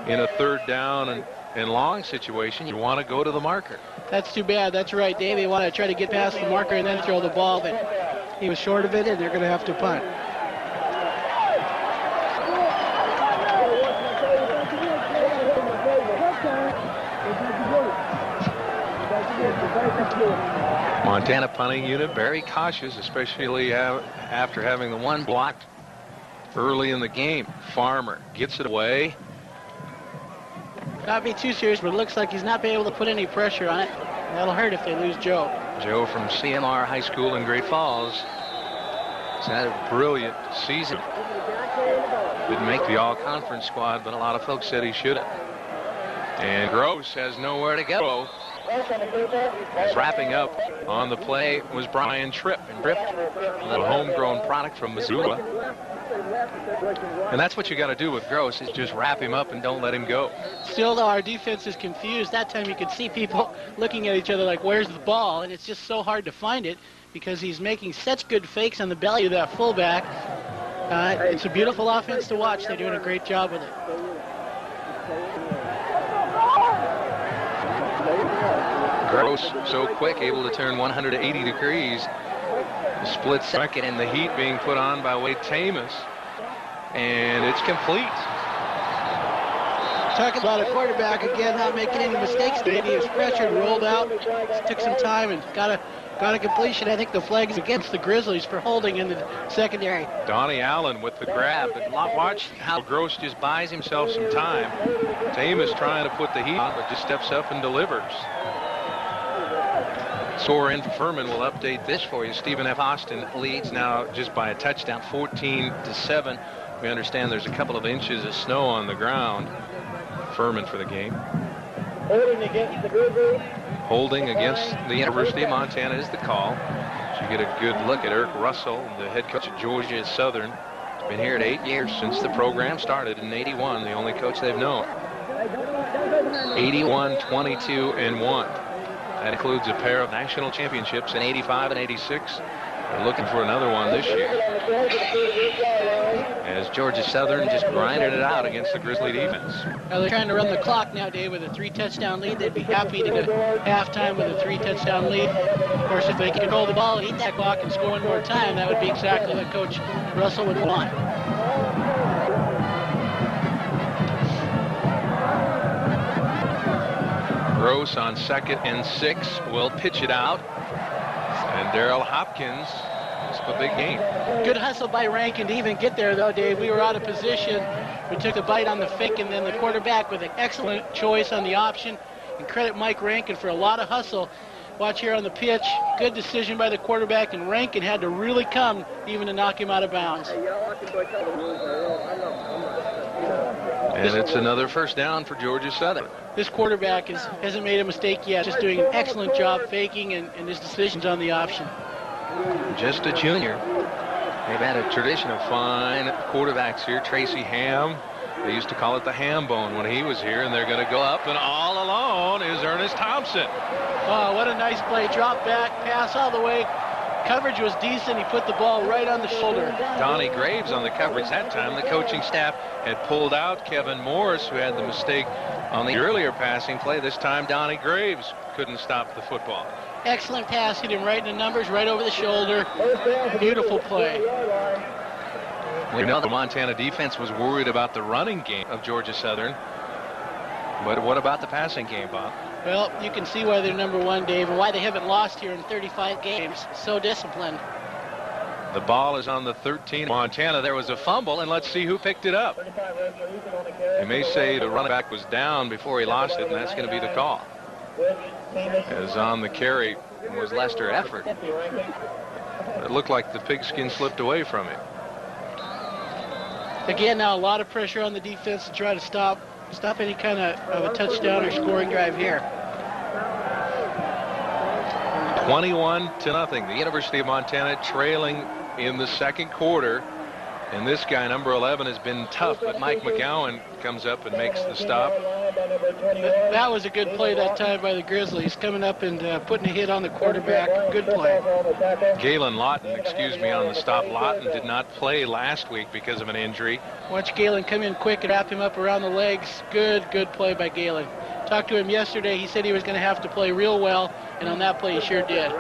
in a third down and long situation, you want to go to the marker. That's too bad. That's right, Dave. They want to try to get past the marker and then throw the ball, but he was short of it, and they're going to have to punt. Montana punting unit very cautious, especially after having the one blocked early in the game. Farmer gets it away. Not be too serious, but it looks like he's not been able to put any pressure on it. That'll hurt if they lose Joe. Joe from CMR High School in Great Falls has had a brilliant season. Didn't make the all-conference squad, but a lot of folks said he should have. And Gross has nowhere to go. As wrapping up on the play was Brian Tripp. And Tripp, a homegrown product from Missoula. And that's what you got to do with Gross, is just wrap him up and don't let him go. Still, though, our defense is confused. That time you could see people looking at each other like, where's the ball? And it's just so hard to find it because he's making such good fakes on the belly of that fullback. It's a beautiful offense to watch. They're doing a great job with it. Gross so quick, able to turn 180 degrees. A split second, and the heat being put on by Wade Tamus. And it's complete. Talk about a quarterback again not making any mistakes. He was pressured, rolled out, took some time, and got a completion. I think the flag is against the Grizzlies for holding in the secondary. Donnie Allen with the grab, but watch how Gross just buys himself some time. Tamus trying to put the heat on, but just steps up and delivers. Soren Furman will update this for you. Stephen F. Austin leads now just by a touchdown, 14-7. We understand there's a couple of inches of snow on the ground. Furman for the game. Holding against the Grizzlies. Holding against the University of Montana is the call. So you get a good look at Eric Russell, the head coach of Georgia Southern. He's been here at 8 years since the program started in '81, the only coach they've known. 81, 22, and 1. That includes a pair of national championships in '85 and '86. They're looking for another one this year. As Georgia Southern just grinded it out against the Grizzly defense. Now they're trying to run the clock now, Dave, with a 3-touchdown lead. They'd be happy to go halftime with a 3-touchdown lead. Of course, if they can hold the ball and eat that clock and score one more time, that would be exactly what Coach Russell would want. Gross on 2nd and 6 will pitch it out. And Daryl Hopkins is a big game. Good hustle by Rankin to even get there, though, Dave. We were out of position. We took a bite on the fake, and then the quarterback with an excellent choice on the option. And credit Mike Rankin for a lot of hustle. Watch here on the pitch. Good decision by the quarterback, and Rankin had to really come even to knock him out of bounds. And it's another first down for Georgia Southern. This quarterback hasn't made a mistake yet. Just doing an excellent job faking and his decisions on the option. Just a junior. They've had a tradition of fine quarterbacks here. Tracy Ham They used to call it the ham bone when he was here, and they're going to go up, and all alone is Ernest Thompson. Oh, what a nice play. Drop back, pass all the way. Coverage was decent. He put the ball right on the shoulder. Donnie Graves on the coverage that time. The coaching staff had pulled out Kevin Morris, who had the mistake on the earlier passing play. This time Donnie Graves couldn't stop the football. Excellent pass. Hit him right in the numbers, right over the shoulder. Beautiful play. We know the Montana defense was worried about the running game of Georgia Southern. But what about the passing game, Bob? Well, you can see why they're number one, Dave, and why they haven't lost here in 35 games. So disciplined. The ball is on the 13. Montana, there was a fumble, and let's see who picked it up. You may say the running back was down before he lost it, and that's going to be the call. As on the carry was Lester Effort. It looked like the pigskin slipped away from him. Again, now a lot of pressure on the defense to try to stop any kind of a touchdown or scoring drive here. 21-0. The University of Montana trailing in the second quarter. And this guy, number 11, has been tough, but Mike McGowan comes up and makes the stop. That was a good play that time by the Grizzlies, coming up and putting a hit on the quarterback. Good play. Galen Lawton, on the stop. Lawton did not play last week because of an injury. Watch Galen come in quick and wrap him up around the legs. Good play by Galen. Talked to him yesterday. He said he was going to have to play real well, and on that play he sure did.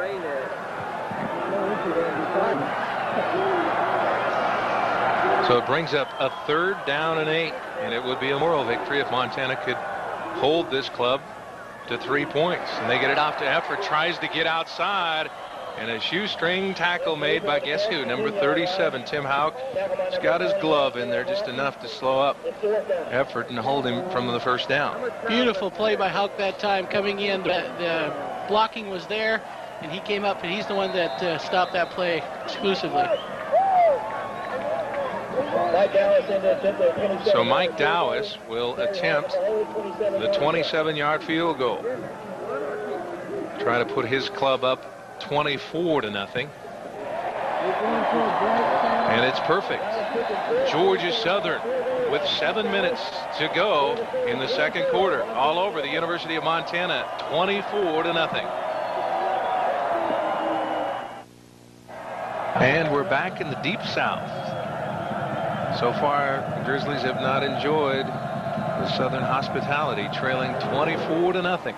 So it brings up a 3rd down and 8, and it would be a moral victory if Montana could hold this club to 3 points. And they get it off to Effort, tries to get outside, and a shoestring tackle made by guess who? Number 37, Tim Houck. He's got his glove in there just enough to slow up Effort and hold him from the first down. Beautiful play by Houck that time coming in. The blocking was there, and he came up, and he's the one that stopped that play exclusively. So Mike Dowis will attempt the 27-yard field goal. Try to put his club up 24-0. And it's perfect. Georgia Southern with 7 minutes to go in the second quarter. All over the University of Montana, 24-0. And we're back in the Deep South. So far, the Grizzlies have not enjoyed the Southern hospitality, trailing 24-0.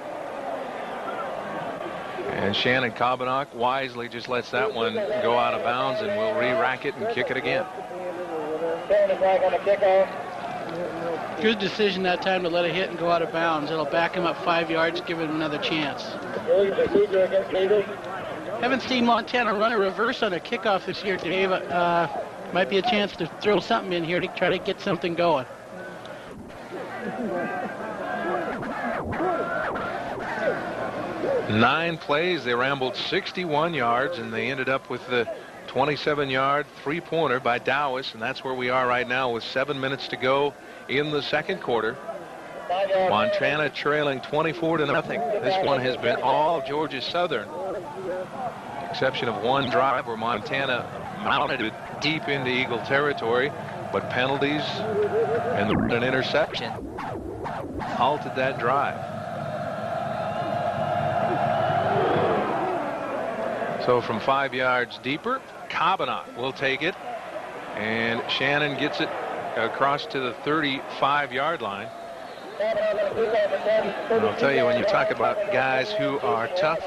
And Shannon Kabanock wisely just lets that one go out of bounds and will re-rack it and kick it again. Good decision that time to let it hit and go out of bounds. It'll back him up 5 yards, give him another chance. Haven't seen Montana run a reverse on a kickoff this year, Dave. Might be a chance to throw something in here to try to get something going. Nine plays, they rambled 61 yards, and they ended up with the 27-yard three-pointer by Dowis, and that's where we are right now with 7 minutes to go in the second quarter. Montana trailing 24-0. This one has been all Georgia Southern, exception of one drive where Montana mounted it deep into Eagle territory, but penalties and an interception halted that drive. So from 5 yards deeper, Kabanock will take it, and Shannon gets it across to the 35-yard line. And I'll tell you, when you talk about guys who are tough,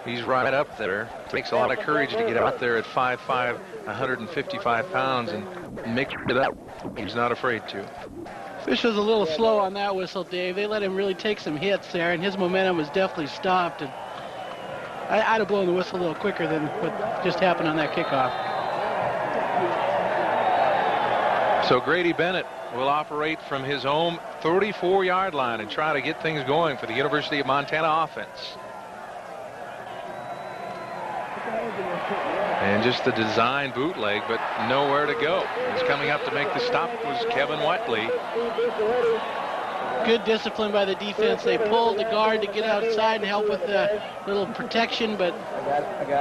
he's right up there. It takes a lot of courage to get out there at 5'5", 155 pounds and mix it up. He's not afraid to. Fish was a little slow on that whistle, Dave. They let him really take some hits there, and his momentum was definitely stopped. And I'd have blown the whistle a little quicker than what just happened on that kickoff. So Grady Bennett will operate from his home 34-yard line and try to get things going for the University of Montana offense. And just the design bootleg, but nowhere to go. He's coming up to make the stop was Kevin Whiteley. Good discipline by the defense. They pulled the guard to get outside and help with the little protection, but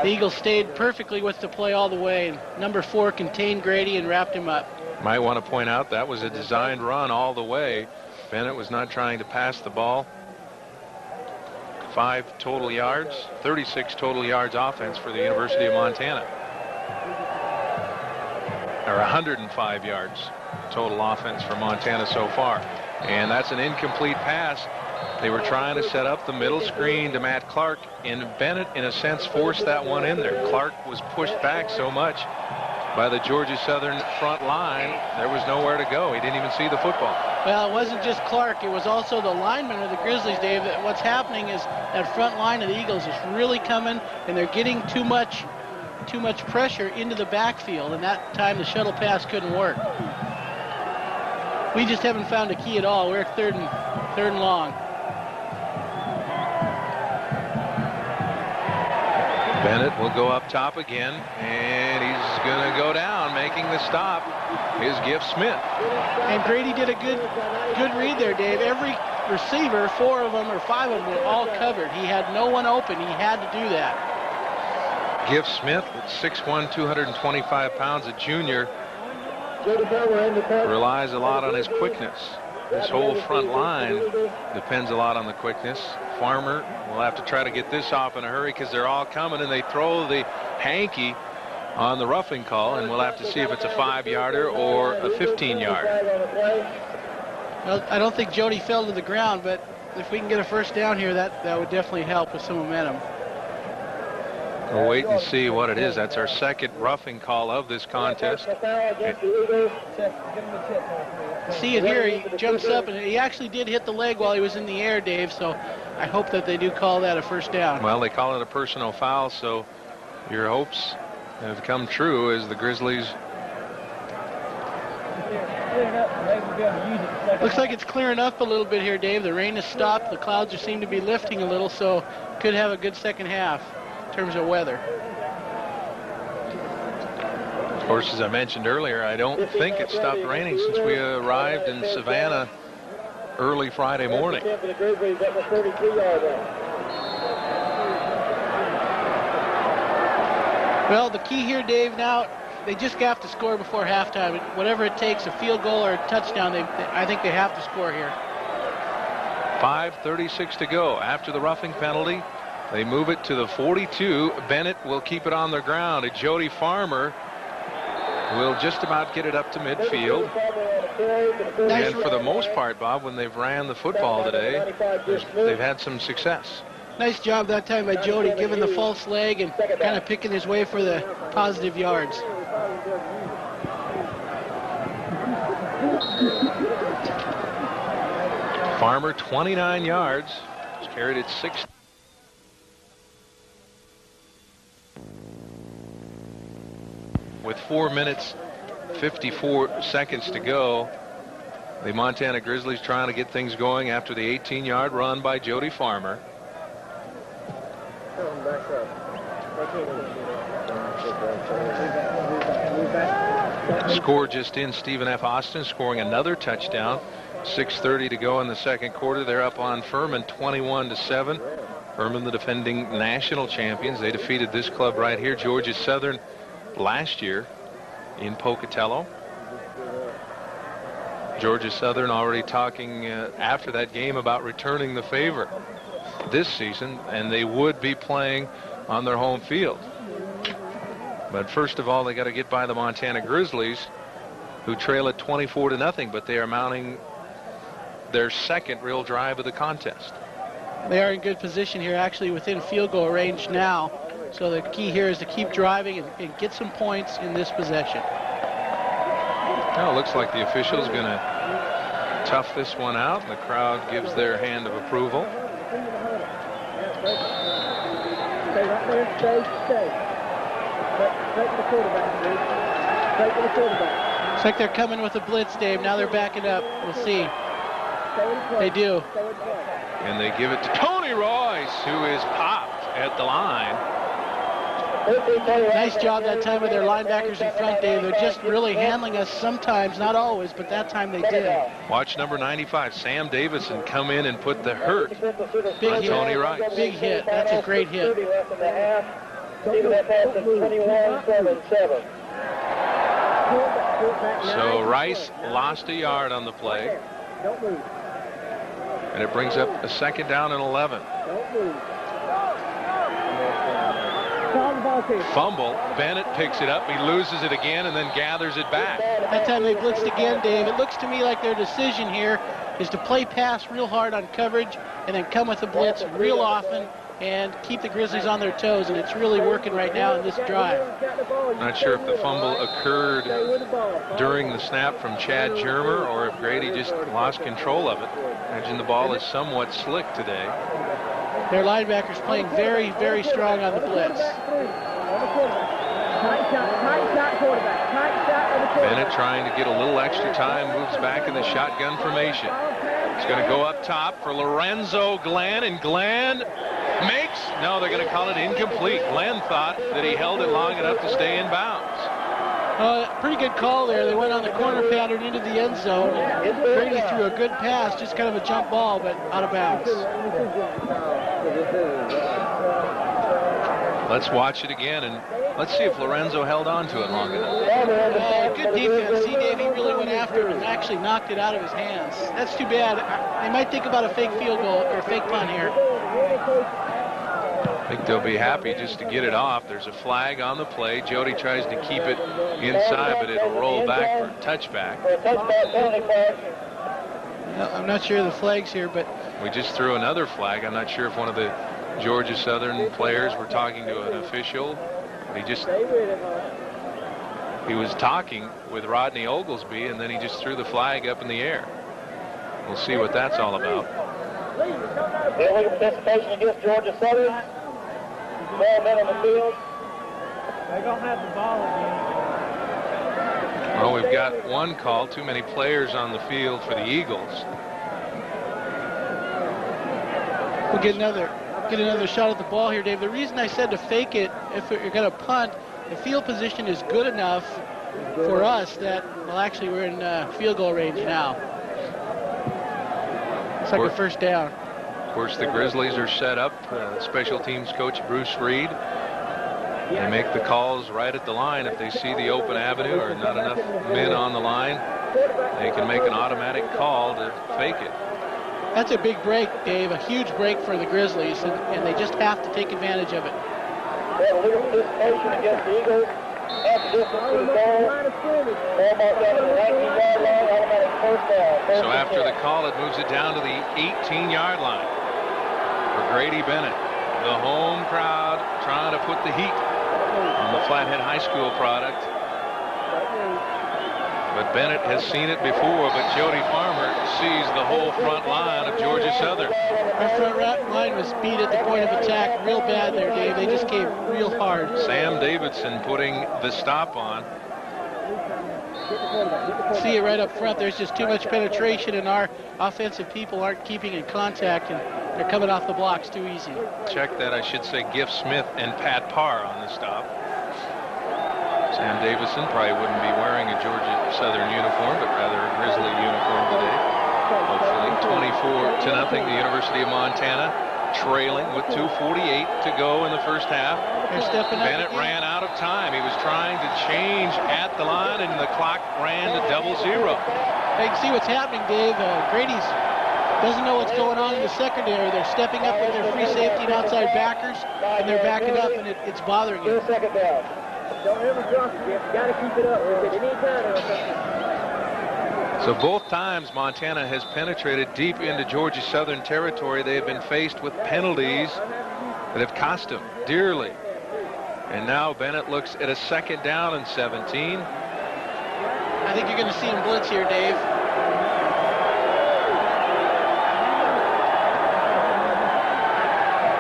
the Eagles stayed perfectly with the play all the way. And number 4 contained Grady and wrapped him up. Might want to point out that was a designed run all the way. Bennett was not trying to pass the ball. 5 total yards, 36 total yards offense for the University of Montana. Or 105 yards total offense for Montana so far. And that's an incomplete pass. They were trying to set up the middle screen to Matt Clark, and Bennett, in a sense, forced that one in there. Clark was pushed back so much by the Georgia Southern front line, there was nowhere to go. He didn't even see the football. Well, it wasn't just Clark. It was also the linemen of the Grizzlies, Dave. What's happening is that front line of the Eagles is really coming, and they're getting too much pressure into the backfield, and that time the shuttle pass couldn't work. We just haven't found a key at all. We're at third and long. Bennett will go up top again, and he's going to go down. Making the stop is Giff Smith. And Grady did a good read there, Dave. Every receiver, 4 of them or 5 of them, were all covered. He had no one open. He had to do that. Giff Smith, 6'1", 225 pounds, a junior, relies a lot on his quickness. This whole front line depends a lot on the quickness. Farmer will have to try to get this off in a hurry because they're all coming, and they throw the hanky on the roughing call, and we'll have to see if it's a 5-yarder or a 15-yarder. Well, I don't think Jody fell to the ground, but if we can get a first down here, that would definitely help with some momentum. We'll wait and see what it is. That's our second roughing call of this contest. See it here. He jumps up, and he actually did hit the leg while he was in the air, Dave, so I hope that they do call that a first down. Well, they call it a personal foul, so your hopes have come true as the Grizzlies. Looks like it's clearing up a little bit here, Dave. The rain has stopped. The clouds seem to be lifting a little, so could have a good second half in terms of weather. Of course, as I mentioned earlier, I don't think it stopped raining since we arrived in Savannah early Friday morning. Well, the key here, Dave, now they just have to score before halftime. Whatever it takes, a field goal or a touchdown, I think they have to score here. 5:36 to go after the roughing penalty. They move it to the 42. Bennett will keep it on the ground. Jody Farmer will just about get it up to midfield. And for the most part, Bob, when they've ran the football today, they've had some success. Nice job that time by Jody, giving the false leg and kind of picking his way for the positive yards. Farmer, 29 yards. He's carried it 6. With 4 minutes, 54 seconds to go, the Montana Grizzlies trying to get things going after the 18-yard run by Jody Farmer. Score just in, Stephen F. Austin scoring another touchdown. 6:30 to go in the second quarter. They're up on Furman 21-7. Furman, the defending national champions. They defeated this club right here, Georgia Southern, last year in Pocatello. Georgia Southern already talking after that game about returning the favor this season, and they would be playing on their home field. But first of all, they got to get by the Montana Grizzlies, who trail at 24-0, but they are mounting their second real drive of the contest. They are in good position here, actually within field goal range now. So the key here is to keep driving and get some points in this possession. Now it looks like the official's going to tough this one out, and the crowd gives their hand of approval. Stay right there, stay. Take the quarterback, dude. Take the quarterback. Looks like they're coming with a blitz, Dave. Now they're backing up. We'll see. They do. And they give it to Tony Royce, who is popped at the line. Nice job that time with their linebackers in front, Dave. They're just really handling us sometimes, not always, but that time they did. Watch number 95, Sam Davison, come in and put the hurt on Tony Rice. Big hit. That's a great hit. So Rice lost a yard on the play. And it brings up a 2nd down and 11. Fumble. Bennett picks it up. He loses it again and then gathers it back. That time they blitzed again, Dave. It looks to me like their decision here is to play pass real hard on coverage and then come with the blitz real often and keep the Grizzlies on their toes, and it's really working right now in this drive. Not sure if the fumble occurred during the snap from Chad Germer or if Grady just lost control of it. Imagine the ball is somewhat slick today. Their linebackers playing very, very strong on the blitz. Bennett trying to get a little extra time, moves back in the shotgun formation. He's going to go up top for Lorenzo Glenn, and Glenn makes, no, they're going to call it incomplete. Glenn thought that he held it long enough to stay in bounds. Pretty good call there. They went on the corner pattern into the end zone. Grady threw a good pass, just kind of a jump ball, but out of bounds. Let's watch it again, and let's see if Lorenzo held on to it long enough. Good defense. See, Dave, he really went after it and actually knocked it out of his hands. That's too bad. They might think about a fake field goal or fake punt here. I think they'll be happy just to get it off. There's a flag on the play. Jody tries to keep it inside, but it'll roll back for touchback. I'm not sure of the flags here, but we just threw another flag. I'm not sure if one of the Georgia Southern players were talking to an official. He was talking with Rodney Oglesby, and then he just threw the flag up in the air. We'll see what that's all about. Illegal participation against Georgia Southern. 12 men on the field. They're going to have the ball again. Well, we've got one call. Too many players on the field for the Eagles. We'll get another shot at the ball here, Dave. The reason I said to fake it, if you're going to punt, the field position is good enough for us that, well, actually we're in field goal range now. It's like a 1st down. Of course, the Grizzlies are set up. Special teams coach Bruce Reed. They make the calls right at the line. If they see the open avenue or not enough men on the line, they can make an automatic call to fake it. That's a big break, Dave, a huge break for the Grizzlies, and they just have to take advantage of it. Illegal participation against the Eagles. Half the distance to the ball. Ball marked down to the 19-yard line. Automatic 1st down. So after the call, it moves it down to the 18-yard line for Grady Bennett. The home crowd trying to put the heat on the Flathead High School product. But Bennett has seen it before, but Jody Farmer sees the whole front line of Georgia Southern. Our front line was beat at the point of attack real bad there, Dave. They just came real hard. Sam Davidson putting the stop on. See it right up front. There's just too much penetration, and our offensive people aren't keeping in contact, and they're coming off the blocks too easy. Check that, I should say, Giff Smith and Pat Parr on the stop. Sam Davison probably wouldn't be wearing a Georgia Southern uniform, but rather a Grizzly uniform today. Hopefully 24-0, the University of Montana trailing with 2:48 to go in the 1st half. They're stepping up. Bennett ran out of time. He was trying to change at the line, and the clock ran to 0-0. You can see what's happening, Dave. Grady's doesn't know what's going on in the secondary. They're stepping up with their free safety and outside backers, and they're backing up, and it's bothering you. 2nd down. Don't ever drop it. You got to keep it up. So both times Montana has penetrated deep into Georgia Southern territory, they have been faced with penalties that have cost them dearly. And now Bennett looks at a 2nd down and 17. I think you're going to see him blitz here, Dave.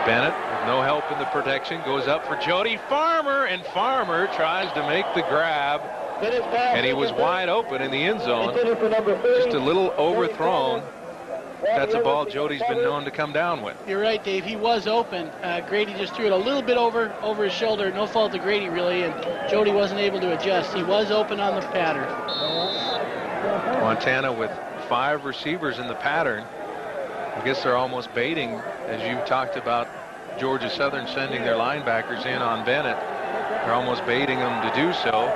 Bennett, with no help in the protection, goes up for Jody Farmer, and Farmer tries to make the grab, and he was wide open in the end zone. Just a little overthrown. That's a ball Jody's been known to come down with. You're right, Dave. He was open. Grady just threw it a little bit over his shoulder. No fault to Grady, really, and Jody wasn't able to adjust. He was open on the pattern. Montana with 5 receivers in the pattern. I guess they're almost baiting, as you talked about Georgia Southern sending their linebackers in on Bennett. They're almost baiting them to do so.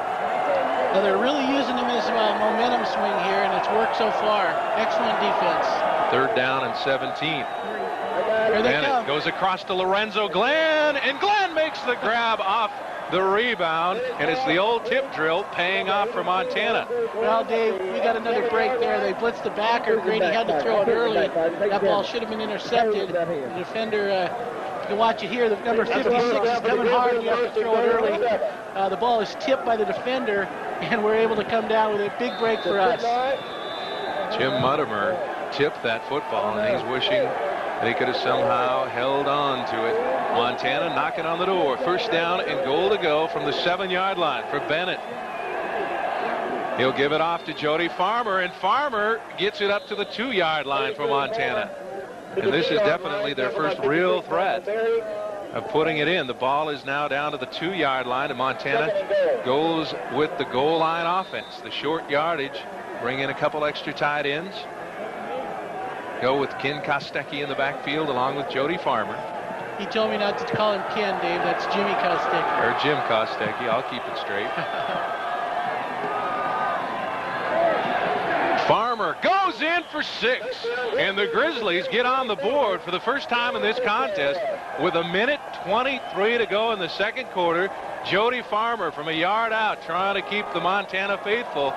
Well, they're really using him as a momentum swing here, and it's worked so far. Excellent defense. 3rd down and 17. Here they come. It goes across to Lorenzo Glenn, and Glenn makes the grab off the rebound, and it's the old tip drill paying off for Montana. Well, Dave, we got another break there. They blitzed the backer. Grady had to throw it early. That ball should have been intercepted. The defender, you can watch it here. The number 56 is coming hard. You have to throw it early. The ball is tipped by the defender, and we're able to come down with a big break for us. Jim Mutimer tipped that football, and he's wishing that he could have somehow held on to it. Montana knocking on the door. 1st down and goal to go from the 7-yard line for Bennett. He'll give it off to Jody Farmer, and Farmer gets it up to the 2-yard line for Montana. And this is definitely their first real threat of putting it in. The ball is now down to the 2-yard line, and Montana goes with the goal line offense. The short yardage, bring in a couple extra tight ends. Go with Ken Kostecki in the backfield along with Jody Farmer. He told me not to call him Ken, Dave. That's Jimmy Kostecki. Or Jim Kostecki. I'll keep it straight. Farmer goes in for 6, and the Grizzlies get on the board for the first time in this contest with 1:23 to go in the 2nd quarter. Jody Farmer from a yard out trying to keep the Montana faithful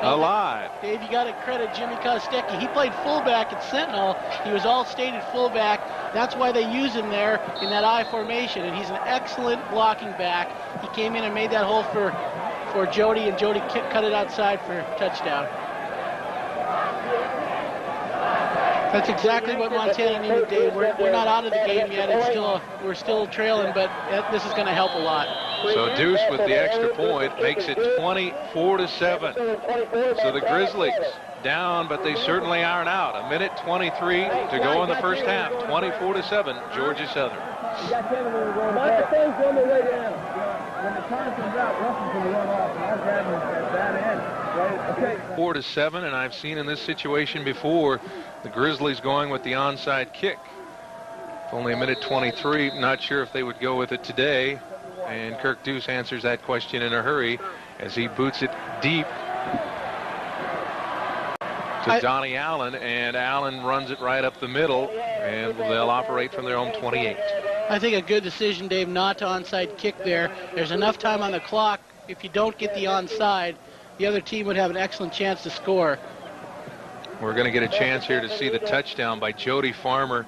alive. Dave, you got to credit Jimmy Kostecki. He played fullback at Sentinel. He was all-stated fullback. That's why they use him there in that I formation, and he's an excellent blocking back. He came in and made that hole for Jody, and Jody cut it outside for a touchdown. That's exactly what Montana needed, Dave. We're not out of the game yet. We're still trailing, but this is going to help a lot. So Deuce with the extra point makes it 24-7. So the Grizzlies down, but they certainly aren't out. 1:23 to go in the first half. 24-7, Georgia Southern. When the time comes out, Russell's going to run off, and I'll grab him at that end. Right? Okay. 4-7, and I've seen in this situation before the Grizzlies going with the onside kick. Only 1:23. Not sure if they would go with it today. And Kirk Deuce answers that question in a hurry as he boots it deep to Donnie Allen, and Allen runs it right up the middle, and they'll operate from their own 28. I think a good decision, Dave, not to onside kick there. There's enough time on the clock. If you don't get the onside, the other team would have an excellent chance to score. We're going to get a chance here to see the touchdown by Jody Farmer.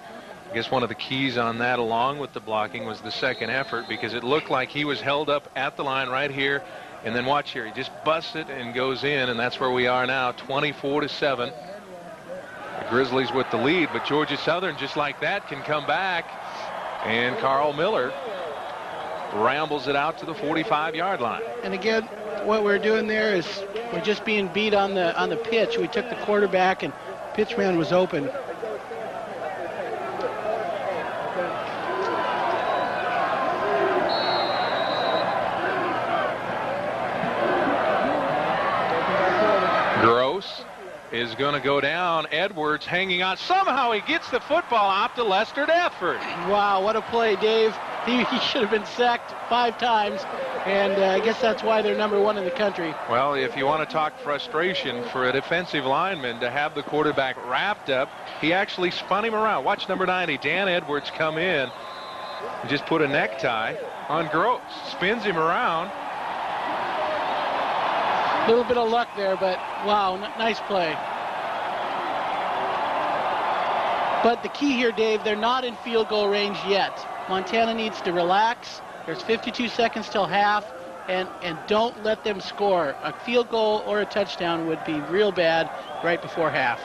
I guess one of the keys on that, along with the blocking, was the second effort, because it looked like he was held up at the line right here. And then watch here, he just busts it and goes in, and that's where we are now, 24-7. The Grizzlies with the lead, but Georgia Southern, just like that, can come back. And Carl Miller rambles it out to the 45-yard line. And again, what we're doing there is we're just being beat on the pitch. We took the quarterback, and pitch man was open. Gross is going to go down. Edwards hanging on. Somehow he gets the football out to Lester Dafford. Wow, what a play, Dave. He should have been sacked 5 times, and I guess that's why they're #1 in the country. Well, if you want to talk frustration for a defensive lineman to have the quarterback wrapped up, he actually spun him around. Watch number 90, Dan Edwards, come in and just put a necktie on Gross. Spins him around. A little bit of luck there, but wow, nice play. But the key here, Dave, they're not in field goal range yet. Montana needs to relax. There's 52 seconds till half, and don't let them score. A field goal or a touchdown would be real bad right before half.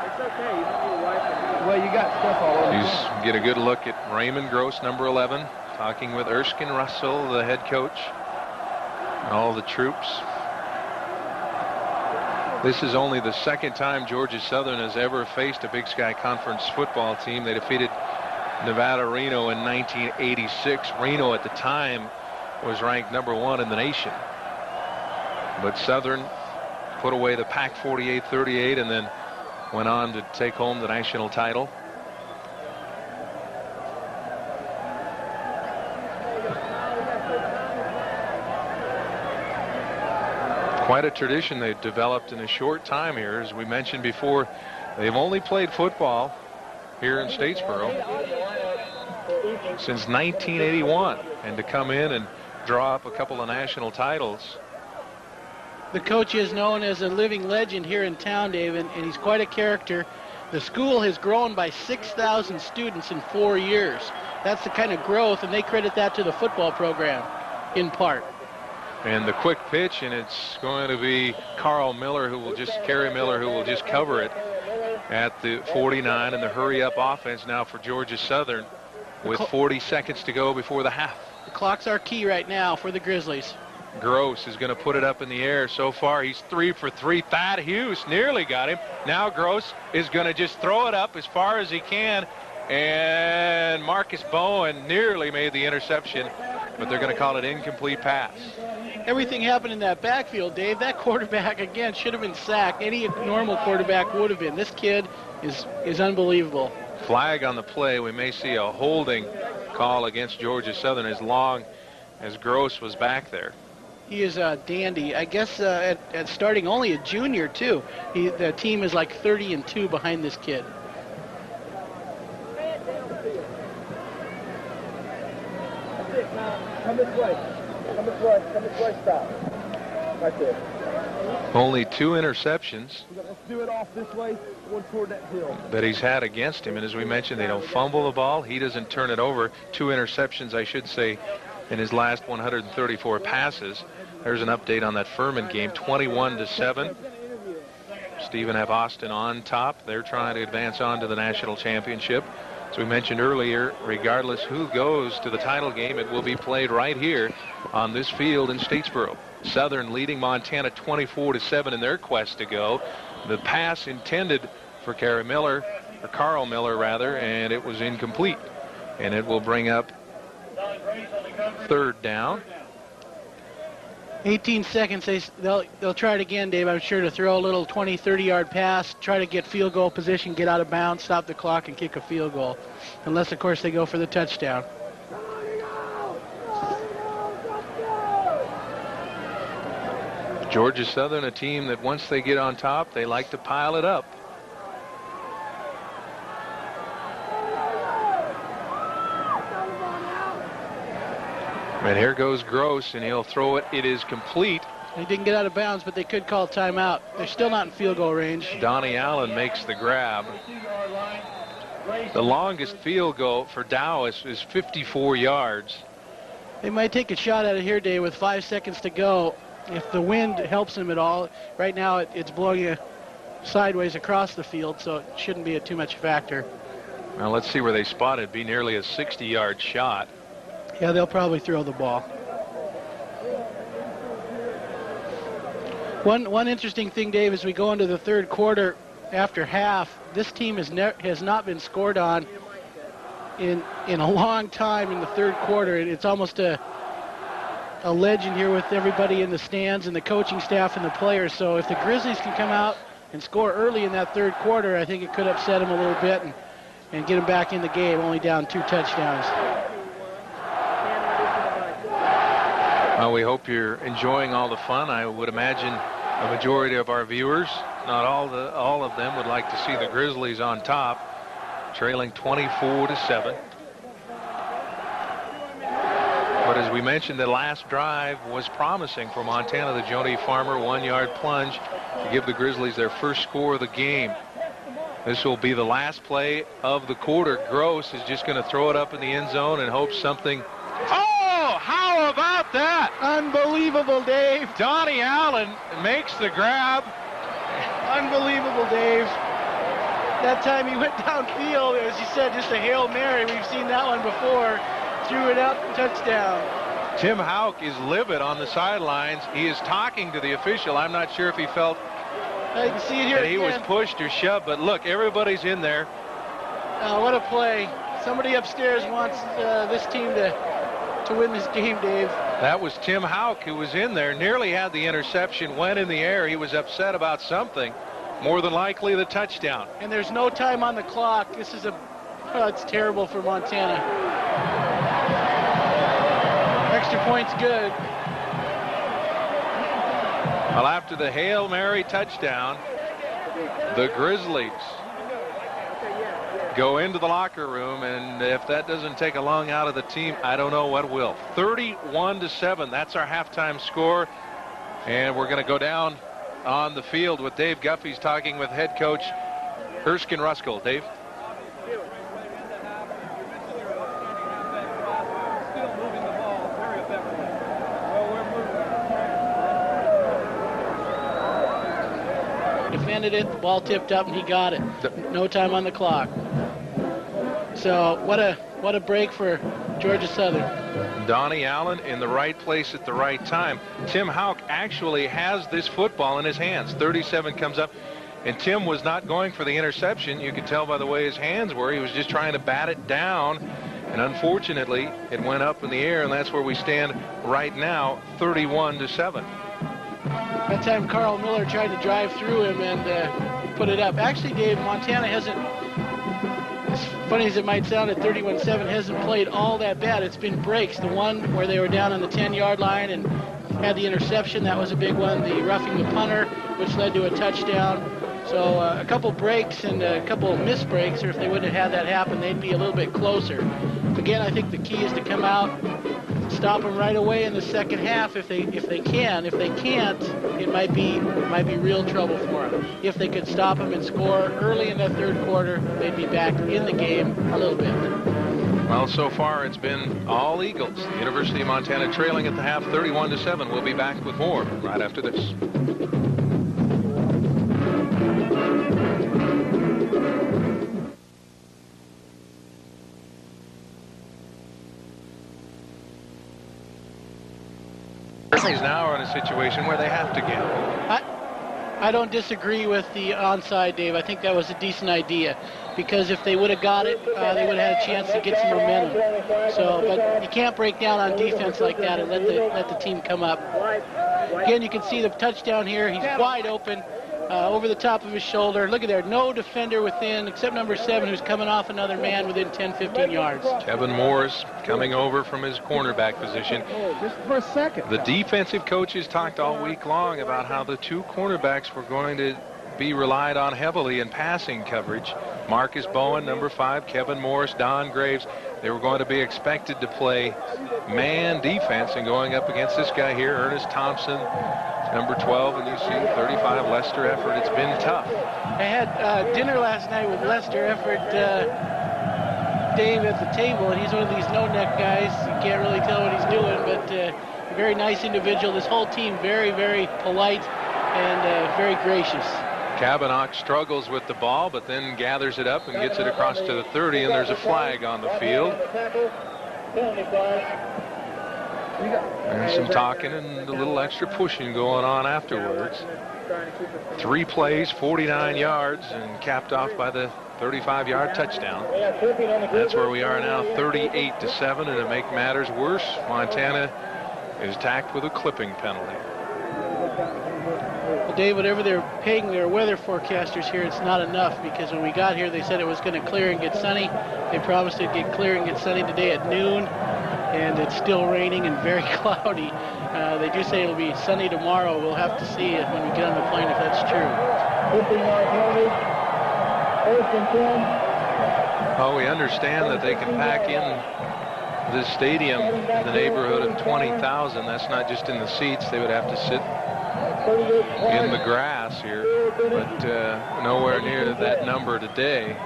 It's okay. You don't need to wipe it. Well, you got stuff all over. You get a good look at Raymond Gross, number 11, talking with Erskine Russell, the head coach, and all the troops. This is only the second time Georgia Southern has ever faced a Big Sky Conference football team. They defeated Nevada Reno in 1986. Reno at the time was ranked #1 in the nation. But Southern put away the Pac 48-38 and then went on to take home the national title. Quite a tradition they've developed in a short time here. As we mentioned before, they've only played football here in Statesboro since 1981, and to come in and draw up a couple of national titles. The coach is known as a living legend here in town, Dave, and he's quite a character. The school has grown by 6,000 students in 4 years. That's the kind of growth, and they credit that to the football program in part. And the quick pitch, and it's going to be Carl Miller who will just cover it at the 49, and the hurry-up offense now for Georgia Southern with 40 seconds to go before the half. The clocks are key right now for the Grizzlies. Gross is going to put it up in the air. So far, he's 3 for 3. Thad Hughes nearly got him. Now Gross is going to just throw it up as far as he can, and Marcus Bowen nearly made the interception, but they're going to call it incomplete pass. Everything happened in that backfield, Dave. That quarterback, again, should have been sacked. Any normal quarterback would have been. This kid is unbelievable. Flag on the play. We may see a holding call against Georgia Southern as long as Gross was back there. He is a dandy. I guess at starting only a junior, too. The team is like 30-2 behind this kid. Come this way. Come this way, stop. Right there. Only 2 interceptions. Let's do it off this way, one toward that hill. That he's had against him. And as we mentioned, they don't fumble the ball. He doesn't turn it over. 2 interceptions, I should say, in his last 134 passes. There's an update on that Furman game, 21-7. Stephen F. Austin on top. They're trying to advance on to the national championship. As we mentioned earlier, regardless who goes to the title game, it will be played right here on this field in Statesboro. Southern leading Montana 24-7 in their quest to go. The pass intended for Carl Miller, and it was incomplete. And it will bring up 3rd down. 18 seconds. They'll try it again, Dave, I'm sure, to throw a little 20, 30-yard pass, try to get field goal position, get out of bounds, stop the clock, and kick a field goal. Unless, of course, they go for the touchdown. Georgia Southern, a team that once they get on top, they like to pile it up. And here goes Gross, and he'll throw it. It is complete. He didn't get out of bounds, but they could call timeout. They're still not in field goal range. Donnie Allen makes the grab. The longest field goal for Dow is 54 yards. They might take a shot at it here, Dave, with 5 seconds to go. If the wind helps them at all. Right now it's blowing sideways across the field, so it shouldn't be too much factor. Now let's see where they spot it. Be nearly a 60-yard shot. Yeah, they'll probably throw the ball. One interesting thing, Dave, as we go into the 3rd quarter after half, this team has not been scored on in a long time in the 3rd quarter. It's almost a legend here with everybody in the stands and the coaching staff and the players. So if the Grizzlies can come out and score early in that 3rd quarter, I think it could upset them a little bit and get them back in the game, only down 2 touchdowns. Well, we hope you're enjoying all the fun. I would imagine a majority of our viewers, not all of them, would like to see the Grizzlies on top, trailing 24-7. But as we mentioned, the last drive was promising for Montana. The Joni Farmer 1-yard plunge to give the Grizzlies their first score of the game. This will be the last play of the quarter. Gross is just going to throw it up in the end zone and hope something. Oh, how about that? Unbelievable, Dave. Donnie Allen makes the grab. Unbelievable, Dave. That time he went downfield, as you said, just a Hail Mary. We've seen that one before. Threw it out, touchdown. Tim Houck is livid on the sidelines. He is talking to the official. I'm not sure if he felt I can see it here that he was pushed or shoved, but look, everybody's in there. What a play. Somebody upstairs wants this team to win this game, Dave. That was Tim Houck who was in there, nearly had the interception, went in the air. He was upset about something, more than likely the touchdown. And there's no time on the clock. This is it's terrible for Montana. Extra point's good. Well, after the Hail Mary touchdown, the Grizzlies go into the locker room, and if that doesn't take a lung out of the team, I don't know what will. 31-7, that's our halftime score, and we're going to go down on the field with Dave Guffey's talking with head coach Erskine Ruskell. Dave? Defended it, the ball tipped up, and he got it. No time on the clock. So what a break for Georgia Southern. Donnie Allen in the right place at the right time. Tim Houck actually has this football in his hands. 37 comes up, and Tim was not going for the interception. You could tell by the way his hands were. He was just trying to bat it down, and unfortunately it went up in the air, and that's where we stand right now, 31-7. That time Carl Miller tried to drive through him and put it up. Actually, Dave, Montana hasn't, as funny as it might sound, at 31-7 hasn't played all that bad. It's been breaks. The one where they were down on the 10-yard line and had the interception, that was a big one. The roughing the punter, which led to a touchdown. So a couple breaks and a couple of missed breaks, or if they wouldn't have had that happen, they'd be a little bit closer. Again, I think the key is to come out, stop them right away in the second half if they can. If they can't, it might be real trouble for them. If they could stop them and score early in the third quarter, they'd be back in the game a little bit. Well, so far it's been all Eagles. The University of Montana trailing at the half, 31-7. We'll be back with more right after this. Grizzlies now are in a situation where they have to gamble. I don't disagree with the onside, Dave. I think that was a decent idea, because if they would have got it, they would have had a chance to get some momentum. So, but you can't break down on defense like that and let the team come up. Again, you can see the touchdown here. He's wide open, over the top of his shoulder. Look at there, no defender within, except number 7, who's coming off another man within 10-15 yards. Kevin Morris coming over from his cornerback position. Just for a second. The defensive coaches talked all week long about how the two cornerbacks were going to be relied on heavily in passing coverage. Marcus Bowen, number 5, Kevin Morris, Don Graves. They were going to be expected to play man defense, and going up against this guy here, Ernest Thompson, number 12, and you see 35 Lester Effort. It's been tough. I had dinner last night with Lester Effort, Dave, at the table, and he's one of these no-neck guys. You can't really tell what he's doing, but a very nice individual. This whole team very, very polite and very gracious. Cabanock struggles with the ball, but then gathers it up and gets it across to the 30, and there's a flag on the field. And some talking and a little extra pushing going on afterwards. 3 plays, 49 yards, and capped off by the 35-yard touchdown. That's where we are now, 38-7, and to make matters worse, Montana is tacked with a clipping penalty. Well, Dave, whatever they're paying their weather forecasters here, it's not enough, because when we got here, they said it was going to clear and get sunny. They promised it'd get clear and get sunny today at noon, and it's still raining and very cloudy. They do say it'll be sunny tomorrow. We'll have to see it when we get on the plane if that's true. Well, we understand that they can pack in this stadium in the neighborhood of 20,000. That's not just in the seats. They would have to sit in the grass here, but nowhere near that number today.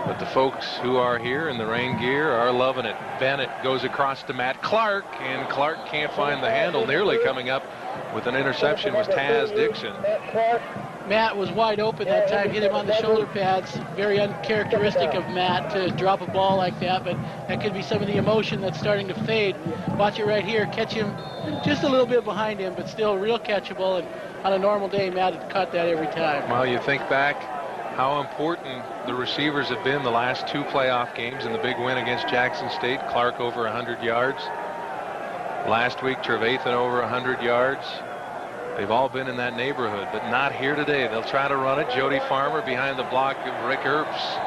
But the folks who are here in the rain gear are loving it. Bennett goes across to Matt Clark, and Clark can't find the handle. Nearly coming up with an interception was Taz Dixon. Matt was wide open that time, hit him on the shoulder pads. Very uncharacteristic of Matt to drop a ball like that, but that could be some of the emotion that's starting to fade. Watch it right here, catch him just a little bit behind him, but still real catchable, and on a normal day, Matt had caught that every time. Well, you think back how important the receivers have been the last 2 playoff games, and the big win against Jackson State, Clark over 100 yards. Last week, Trevathan over 100 yards. They've all been in that neighborhood, but not here today. They'll try to run it. Jody Farmer behind the block of Rick Earps.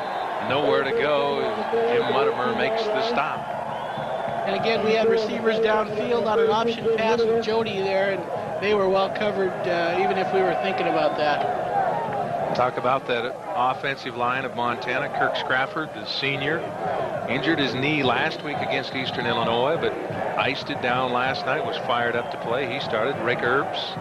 Nowhere to go. Jim Mutimer makes the stop. And again, we had receivers downfield on an option pass with Jody there, and they were well covered, even if we were thinking about that. Talk about that offensive line of Montana. Kirk Scrafford, the senior, injured his knee last week against Eastern Illinois, but iced it down last night, was fired up to play. He started. Rick Earps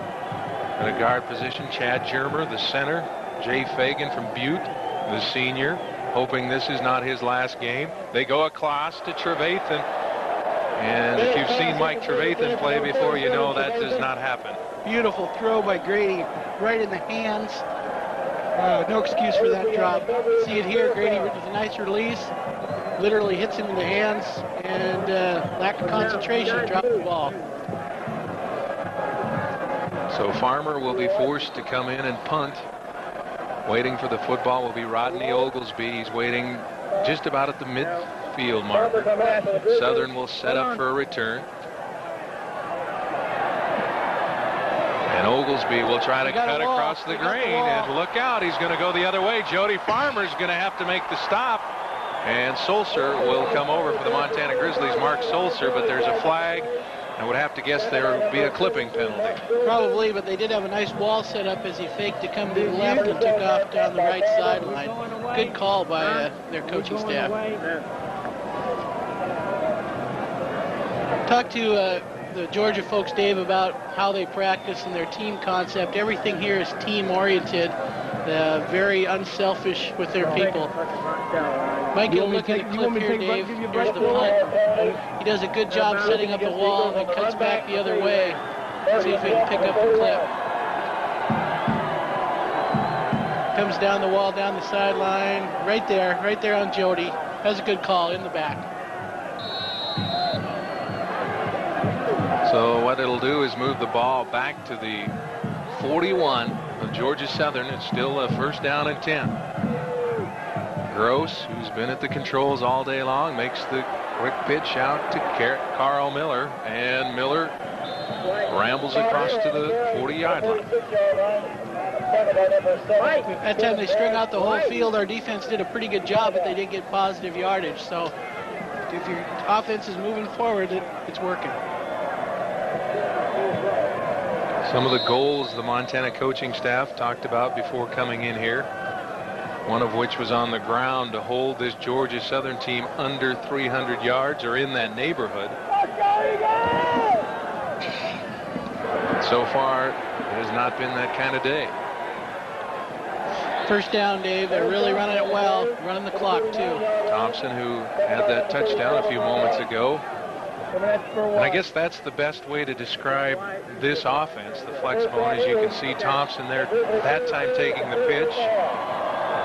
in a guard position. Chad Germer, the center. Jay Fagan from Butte, the senior, hoping this is not his last game. They go across to Trevathan. And if you've seen Mike Trevathan play before, you know that does not happen. Beautiful throw by Grady, right in the hands. No excuse for that drop. See it here, Grady with a nice release. Literally hits him in the hands, and lack of concentration, dropped the ball. So Farmer will be forced to come in and punt. Waiting for the football will be Rodney Oglesby. He's waiting just about at the midfield marker. Southern will set up for a return. And Oglesby will try to cut across the grain, and look out, he's going to go the other way. Jody Farmer's going to have to make the stop, and Sulcer will come over for the Montana Grizzlies, Mark Sulcer, but there's a flag. I would have to guess there would be a clipping penalty. Probably, but they did have a nice wall set up as he faked to come to the left and took off down the right sideline. Good call by their coaching staff. Talk to the Georgia folks, Dave, about how they practice and their team concept. Everything here is team-oriented, very unselfish with their people. Might get a look at the clip here, Dave. Here's the punt. He does a good job setting up the wall and then cuts back the other way. See if we can pick up the clip. Comes down the wall, down the sideline. Right there on Jody. That was a good call in the back. So what it'll do is move the ball back to the 41 of Georgia Southern. It's still a first down and 10. Gross, who's been at the controls all day long, makes the quick pitch out to Carl Miller, and Miller rambles across to the 40-yard line. That time they string out the whole field. Our defense did a pretty good job, but they didn't get positive yardage. So if your offense is moving forward, it's working. Some of the goals the Montana coaching staff talked about before coming in here, one of which was on the ground to hold this Georgia Southern team under 300 yards or in that neighborhood. So far, it has not been that kind of day. First down, Dave. They're really running it well, running the clock, too. Thompson, who had that touchdown a few moments ago. And I guess that's the best way to describe this offense, the flex bone, as you can see Thompson there, that time taking the pitch.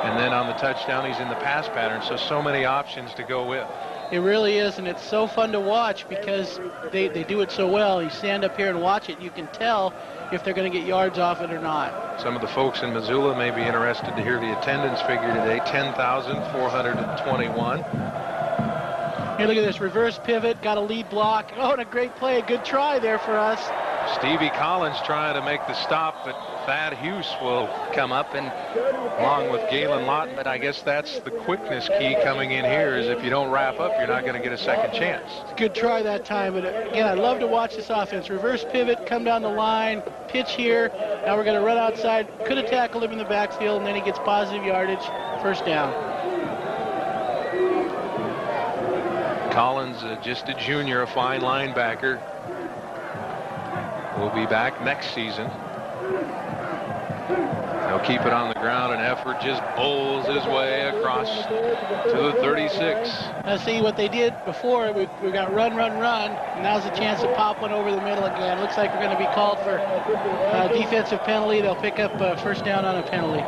And then on the touchdown, he's in the pass pattern. So many options to go with. It really is, and it's so fun to watch because they do it so well. You stand up here and watch it. You can tell if they're going to get yards off it or not. Some of the folks in Missoula may be interested to hear the attendance figure today, 10,421. Here, look at this reverse pivot, got a lead block. Oh, and a great play, a good try there for us. Stevie Collins trying to make the stop, but Thad Hughes will come up and along with Galen Lawton. But I guess that's the quickness key coming in here, is if you don't wrap up, you're not going to get a second chance. Good try that time, but again, I love to watch this offense. Reverse pivot, come down the line, pitch here. Now we're going to run outside. Could have tackled him in the backfield, and then he gets positive yardage. First down. Collins, just a junior, a fine linebacker, will be back next season. They'll keep it on the ground, and Effort just bowls his way across to the 36. Now see what they did before. We got run. Now's a chance to pop one over the middle again. Looks like we're going to be called for a defensive penalty. They'll pick up first down on a penalty. I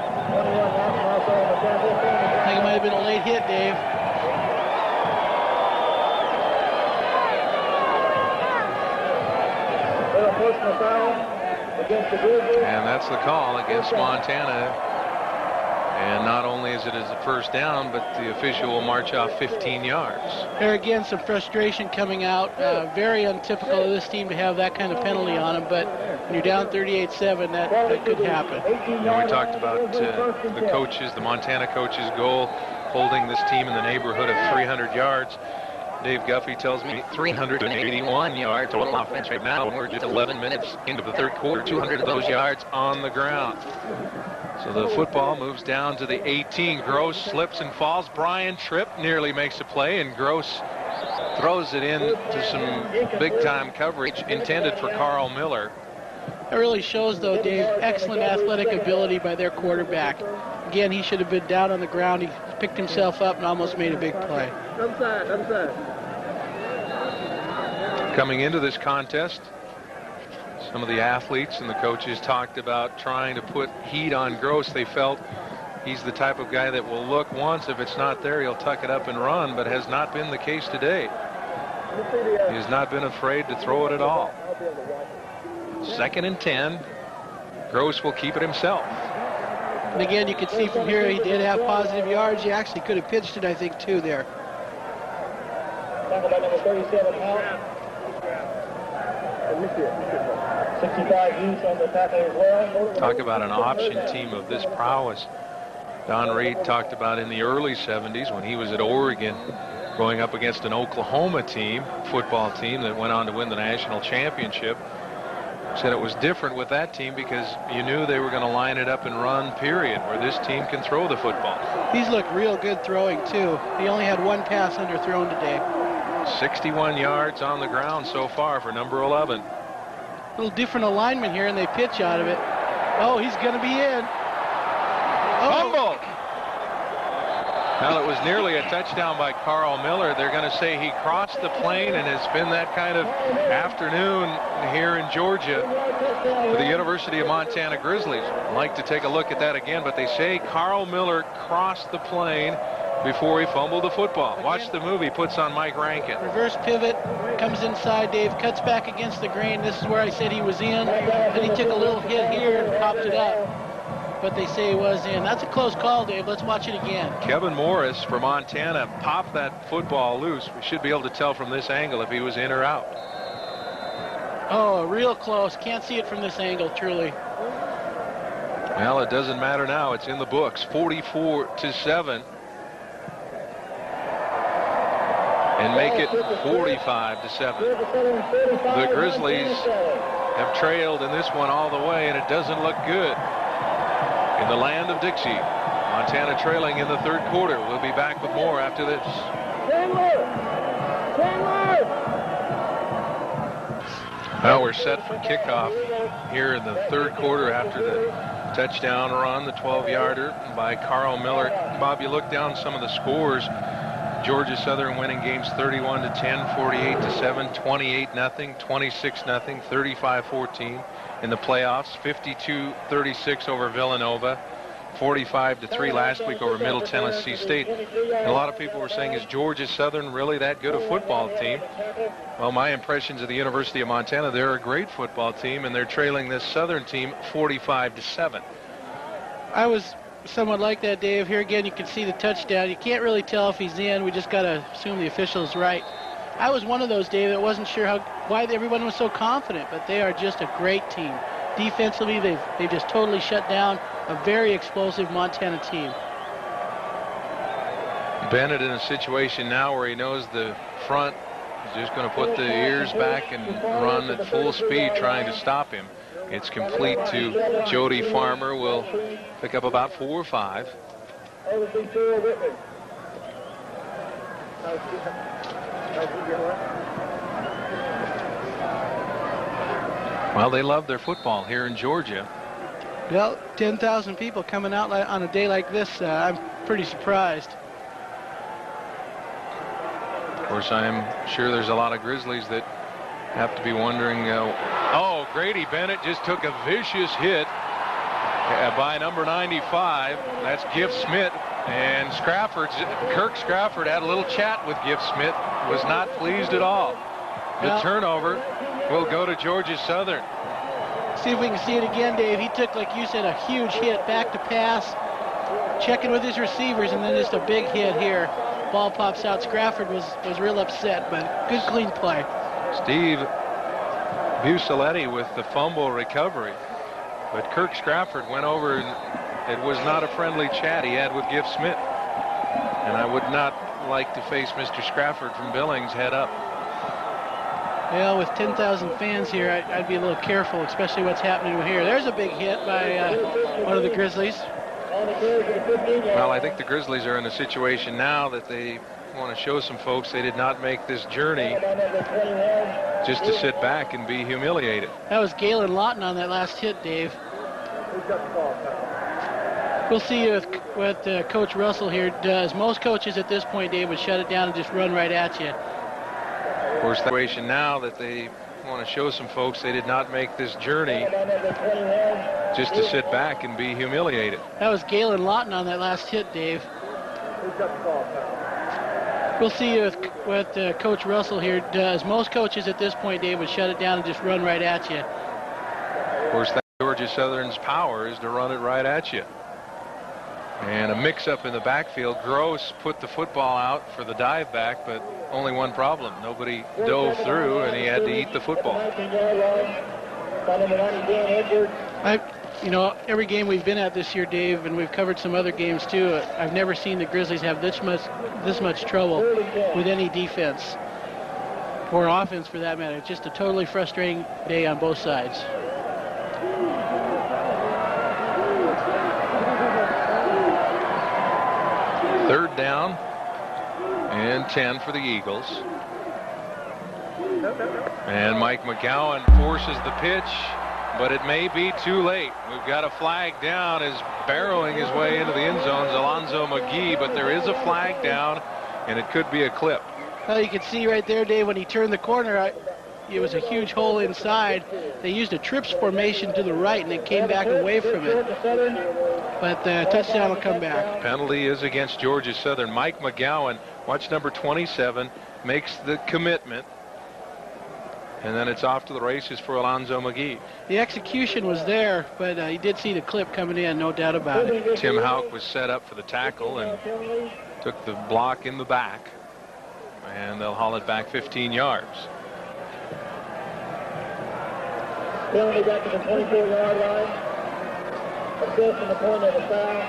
think it might have been a late hit, Dave. And that's the call against Montana. And not only is it as a first down, but the official will march off 15 yards. There again, some frustration coming out. Very untypical of this team to have that kind of penalty on them, but when you're down 38-7, that could happen. And we talked about the coaches, the Montana coaches' goal, holding this team in the neighborhood of 300 yards. Dave Guffey tells me 381 yards total offense right now. We're just 11 minutes into the third quarter. 200 of those yards on the ground. So the football moves down to the 18. Gross slips and falls. Brian Tripp nearly makes a play, and Gross throws it in to some big-time coverage intended for Carl Miller. That really shows, though, Dave, excellent athletic ability by their quarterback. Again, he should have been down on the ground. He picked himself up and almost made a big play. Coming into this contest, some of the athletes and the coaches talked about trying to put heat on Gross. They felt he's the type of guy that will look once. If it's not there, he'll tuck it up and run, but has not been the case today. He has not been afraid to throw it at all. 2nd and 10. Gross will keep it himself. And again, you can see from here he did have positive yards. He actually could have pitched it, I think, too, there. Tackle by number 37, out. 65 use on the tackle as well. Talk about an option team of this prowess. Don Reed talked about in the early 70s when he was at Oregon going up against an Oklahoma team, football team that went on to win the national championship. Said it was different with that team because you knew they were going to line it up and run, period, where this team can throw the football. He's looked real good throwing, too. He only had one pass underthrown today. 61 yards on the ground so far for number 11. A little different alignment here, and they pitch out of it. Oh, he's going to be in. Fumble! Well, it was nearly a touchdown by Carl Miller. They're going to say he crossed the plane, and it's been that kind of afternoon here in Georgia for the University of Montana Grizzlies. I'd like to take a look at that again, but they say Carl Miller crossed the plane before he fumbled the football. Watch the movie, puts on Mike Rankin. Reverse pivot, comes inside, Dave, cuts back against the grain. This is where I said he was in. Then he took a little hit here and popped it up. But they say he was in. That's a close call, Dave. Let's watch it again. Kevin Morris for Montana popped that football loose. We should be able to tell from this angle if he was in or out. Oh, real close. Can't see it from this angle, truly. Well, it doesn't matter now. It's in the books. 44-7. And make it 45-7. The Grizzlies have trailed in this one all the way, and it doesn't look good. In the land of Dixie, Montana trailing in the third quarter. We'll be back with more after this. Well, we're set for kickoff here in the third quarter after the touchdown run, the 12-yarder by Carl Miller. Bob, you look down some of the scores. Georgia Southern winning games 31-10, 48-7, 28-0, 26-0, 35-14. In the playoffs, 52-36 over Villanova, 45-3 last week over Middle Tennessee State. And a lot of people were saying, is Georgia Southern really that good a football team? Well, my impressions of the University of Montana, they're a great football team, and they're trailing this Southern team 45-7. I was somewhat like that, Dave. Here again, you can see the touchdown. You can't really tell if he's in. We just got to assume the official's right. I was one of those, Dave, that wasn't sure why everyone was so confident, but they are just a great team. Defensively, they've just totally shut down a very explosive Montana team. Bennett in a situation now where he knows the front is just going to put the ears back and run at full speed trying to stop him. It's complete to Jody Farmer. Will pick up about 4 or 5. Well, they love their football here in Georgia. Well, 10,000 people coming out on a day like this, I'm pretty surprised. Of course, I'm sure there's a lot of Grizzlies that have to be wondering, oh, Grady Bennett just took a vicious hit by number 95. That's Giff Smith. And Kirk Scrafford had a little chat with Giff Smith, was not pleased at all. The turnover will go to Georgia Southern. See if we can see it again, Dave. He took, like you said, a huge hit back to pass, checking with his receivers, and then just a big hit here. Ball pops out. Scrafford was real upset, but good clean play. Steve Busaletti with the fumble recovery. But Kirk Scrafford went over, and it was not a friendly chat he had with Giff Smith. And I would not like to face Mr. Scrafford from Billings head up? Well, with 10,000 fans here, I'd be a little careful, especially what's happening here. There's a big hit by one of the Grizzlies. Well, I think the Grizzlies are in a situation now that they want to show some folks they did not make this journey just to sit back and be humiliated. That was Galen Lawton on that last hit, Dave. We'll see what Coach Russell here does. Most coaches at this point, Dave, would shut it down and just run right at you. Of course, the situation now that they want to show some folks they did not make this journey just to sit back and be humiliated. That was Galen Lawton on that last hit, Dave. We'll see what Coach Russell here does. Most coaches at this point, Dave, would shut it down and just run right at you. Of course, that Georgia Southern's power is to run it right at you. And a mix-up in the backfield. Gross put the football out for the dive back, but only one problem. Nobody dove through, and he had to eat the football. Every game we've been at this year, Dave, and we've covered some other games too, I've never seen the Grizzlies have this much trouble with any defense or offense for that matter. It's just a totally frustrating day on both sides. Third down and 10 for the Eagles. And Mike McGowan forces the pitch, but it may be too late. We've got a flag down as barreling his way into the end zone, Alonzo McGee, but there is a flag down, and it could be a clip. Well, you can see right there, Dave, when he turned the corner, it was a huge hole inside. They used a trips formation to the right, and it came back away from it. But the touchdown will come back. Penalty is against Georgia Southern. Mike McGowan, watch number 27, makes the commitment. And then it's off to the races for Alonzo McGee. The execution was there, but you did see the clip coming in, no doubt about it. Tim Houck was set up for the tackle and took the block in the back. And they'll haul it back 15 yards. Penalty back to the 24-yard line. Assist from the point of the foul.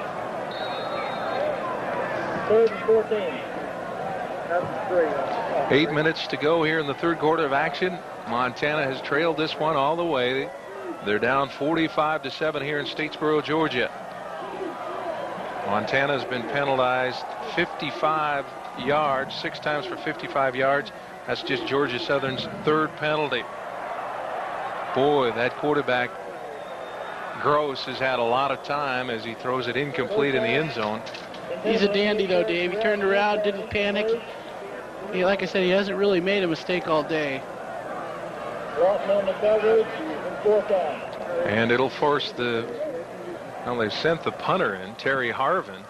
3rd and 14. That's 3. 8 minutes to go here in the third quarter of action. Montana has trailed this one all the way. They're down 45-7 here in Statesboro, Georgia. Montana has been penalized 55 yards, 6 times for 55 yards. That's just Georgia Southern's third penalty. Boy, that quarterback Gross has had a lot of time as he throws it incomplete in the end zone. He's a dandy though, Dave. He turned around, didn't panic. Like I said, he hasn't really made a mistake all day. And it'll force well, they've sent the punter in, Terry Harvin.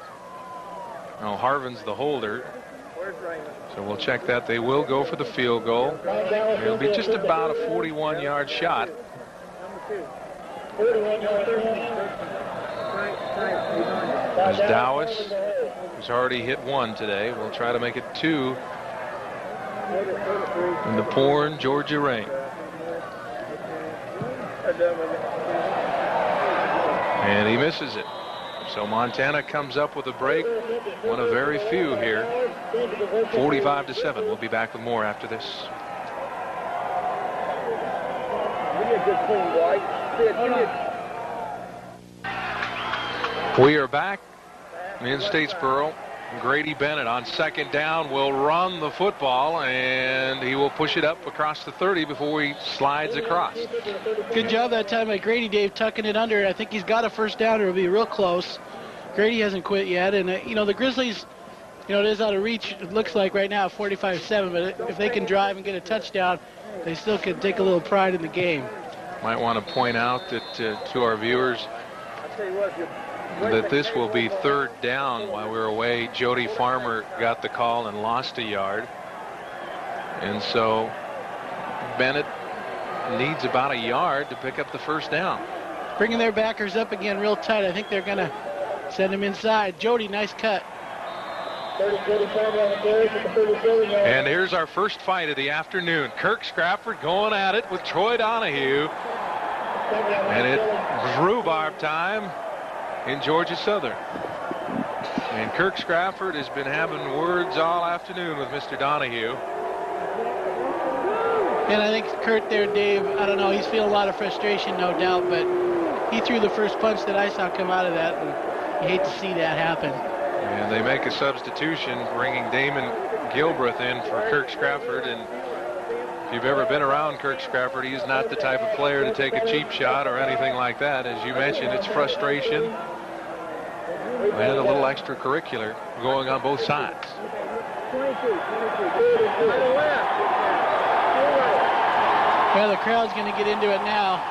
Now Harvin's the holder. So we'll check that. They will go for the field goal. It'll be just about a 41-yard shot. As Dowis, who's already hit 1 today, will try to make it 2 in the pouring Georgia rain. And he misses it. So Montana comes up with a break, one of very few here. 45-7. We'll be back with more after this. We are back in Statesboro. Grady Bennett on second down will run the football, and he will push it up across the 30 before he slides across. Good job that time by Grady, Dave, tucking it under. I think he's got a first down. It'll be real close. Grady hasn't quit yet, and the Grizzlies, it is out of reach. It looks like right now 45-7, but if they can drive and get a touchdown, they still can take a little pride in the game. Might want to point out that to our viewers that this will be third down while we're away. Jody Farmer got the call and lost a yard. And so Bennett needs about a yard to pick up the first down. Bringing their backers up again real tight. I think they're going to send him inside. Jody, nice cut. And here's our first fight of the afternoon. Kirk Scrafford going at it with Troy Donahue. And it rhubarb time in Georgia Southern. And Kirk Scrafford has been having words all afternoon with Mr. Donahue. And I think Kurt there, Dave, I don't know, he's feeling a lot of frustration, no doubt, but he threw the first punch that I saw come out of that, and you hate to see that happen. And they make a substitution, bringing Damon Gilbreth in for Kirk Scrafford. And if you've ever been around Kirk Scrafford, he's not the type of player to take a cheap shot or anything like that. As you mentioned, it's frustration and a little extracurricular going on both sides. Well, the crowd's going to get into it now.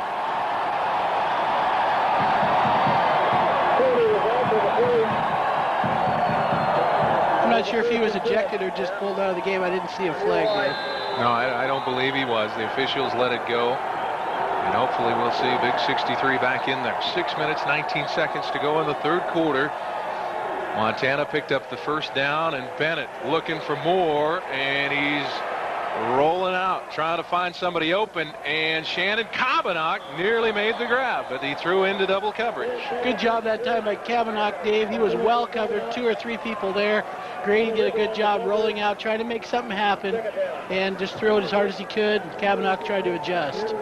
I'm not sure if he was ejected or just pulled out of the game. I didn't see a flag there. No, I don't believe he was. The officials let it go. And hopefully we'll see Big 63 back in there. 6 minutes, 19 seconds to go in the third quarter. Montana picked up the first down, and Bennett looking for more, and he's rolling out, trying to find somebody open, and Shannon Kavanagh nearly made the grab, but he threw into double coverage. Good job that time by Kavanagh, Dave. He was well covered, 2 or 3 people there. Grady did a good job rolling out, trying to make something happen, and just throw it as hard as he could. Kavanagh tried to adjust.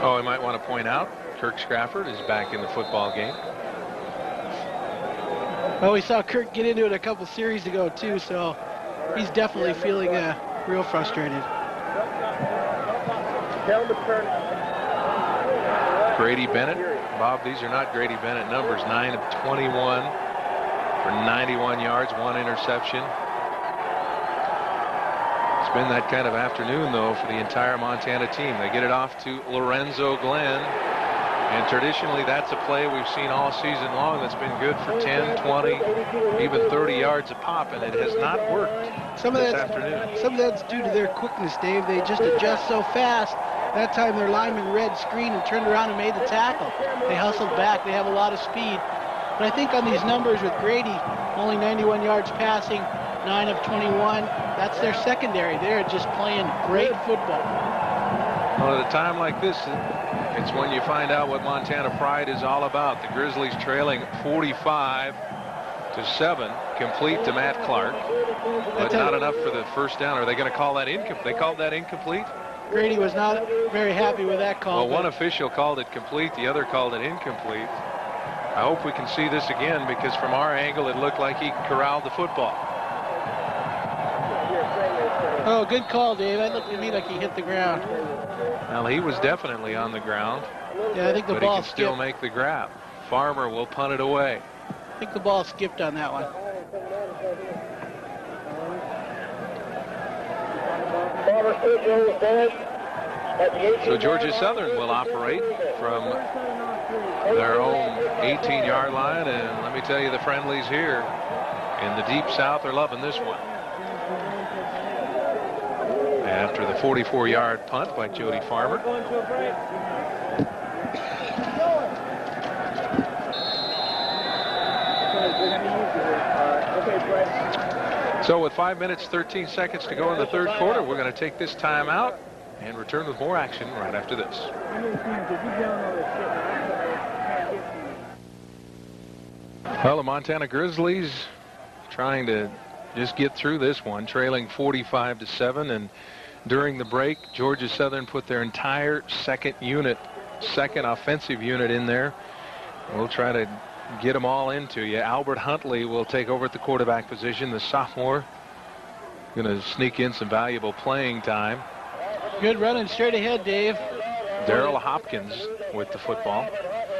Oh, I might want to point out, Kirk Scrafford is back in the football game. Well, we saw Kirk get into it a couple series ago, too, so he's definitely feeling real frustrated. Grady Bennett. Bob, these are not Grady Bennett numbers. 9 of 21 for 91 yards, 1 interception. It's been that kind of afternoon, though, for the entire Montana team. They get it off to Lorenzo Glenn. And traditionally, that's a play we've seen all season long that's been good for 10, 20, even 30 yards a pop, and it has not worked this afternoon. Some of that's due to their quickness, Dave. They just adjust so fast. That time their lineman read screen and turned around and made the tackle. They hustled back. They have a lot of speed. But I think on these numbers with Grady, only 91 yards passing, 9 of 21, that's their secondary. They're just playing great football. Well, at a time like this, it's when you find out what Montana pride is all about. The Grizzlies trailing 45-7, complete to Matt Clark, but not enough for the first down. Are they going to call that incomplete? They called that incomplete? Grady was not very happy with that call. Well, one official called it complete, the other called it incomplete. I hope we can see this again, because from our angle it looked like he corralled the football. Oh, good call, Dave. That looked to me like he hit the ground. Well, he was definitely on the ground. Yeah, I think the but ball he can still make the grab. Farmer will punt it away. I think the ball skipped on that one. So Georgia Southern will operate from their own 18-yard line, and let me tell you, the friendlies here in the Deep South are loving this one. After the 44-yard punt by Jody Farmer. So with 5 minutes, 13 seconds to go in the third quarter, we're going to take this time out and return with more action right after this. Well, the Montana Grizzlies trying to just get through this one, trailing 45-7, and during the break, Georgia Southern put their entire second offensive unit in there. We'll try to get them all into you. Albert Huntley will take over at the quarterback position. The sophomore going to sneak in some valuable playing time. Good running straight ahead, Dave. Daryl Hopkins with the football.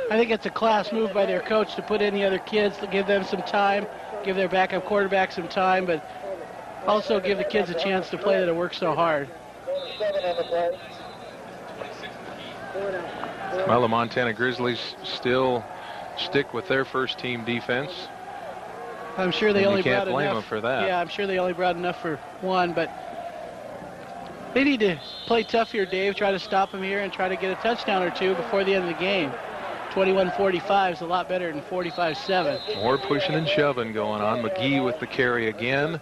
I think it's a class move by their coach to put in the other kids, to give them some time, give their backup quarterback some time, but also give the kids a chance to play that have worked so hard. Well, the Montana Grizzlies still stick with their first team defense. I'm sure they only can't brought blame enough them for that. Yeah, I'm sure they only brought enough for one, but they need to play tough here, Dave. Try to stop them here and try to get a touchdown or two before the end of the game. 21-45 is a lot better than 45-7. More pushing and shoving going on. McGee with the carry again.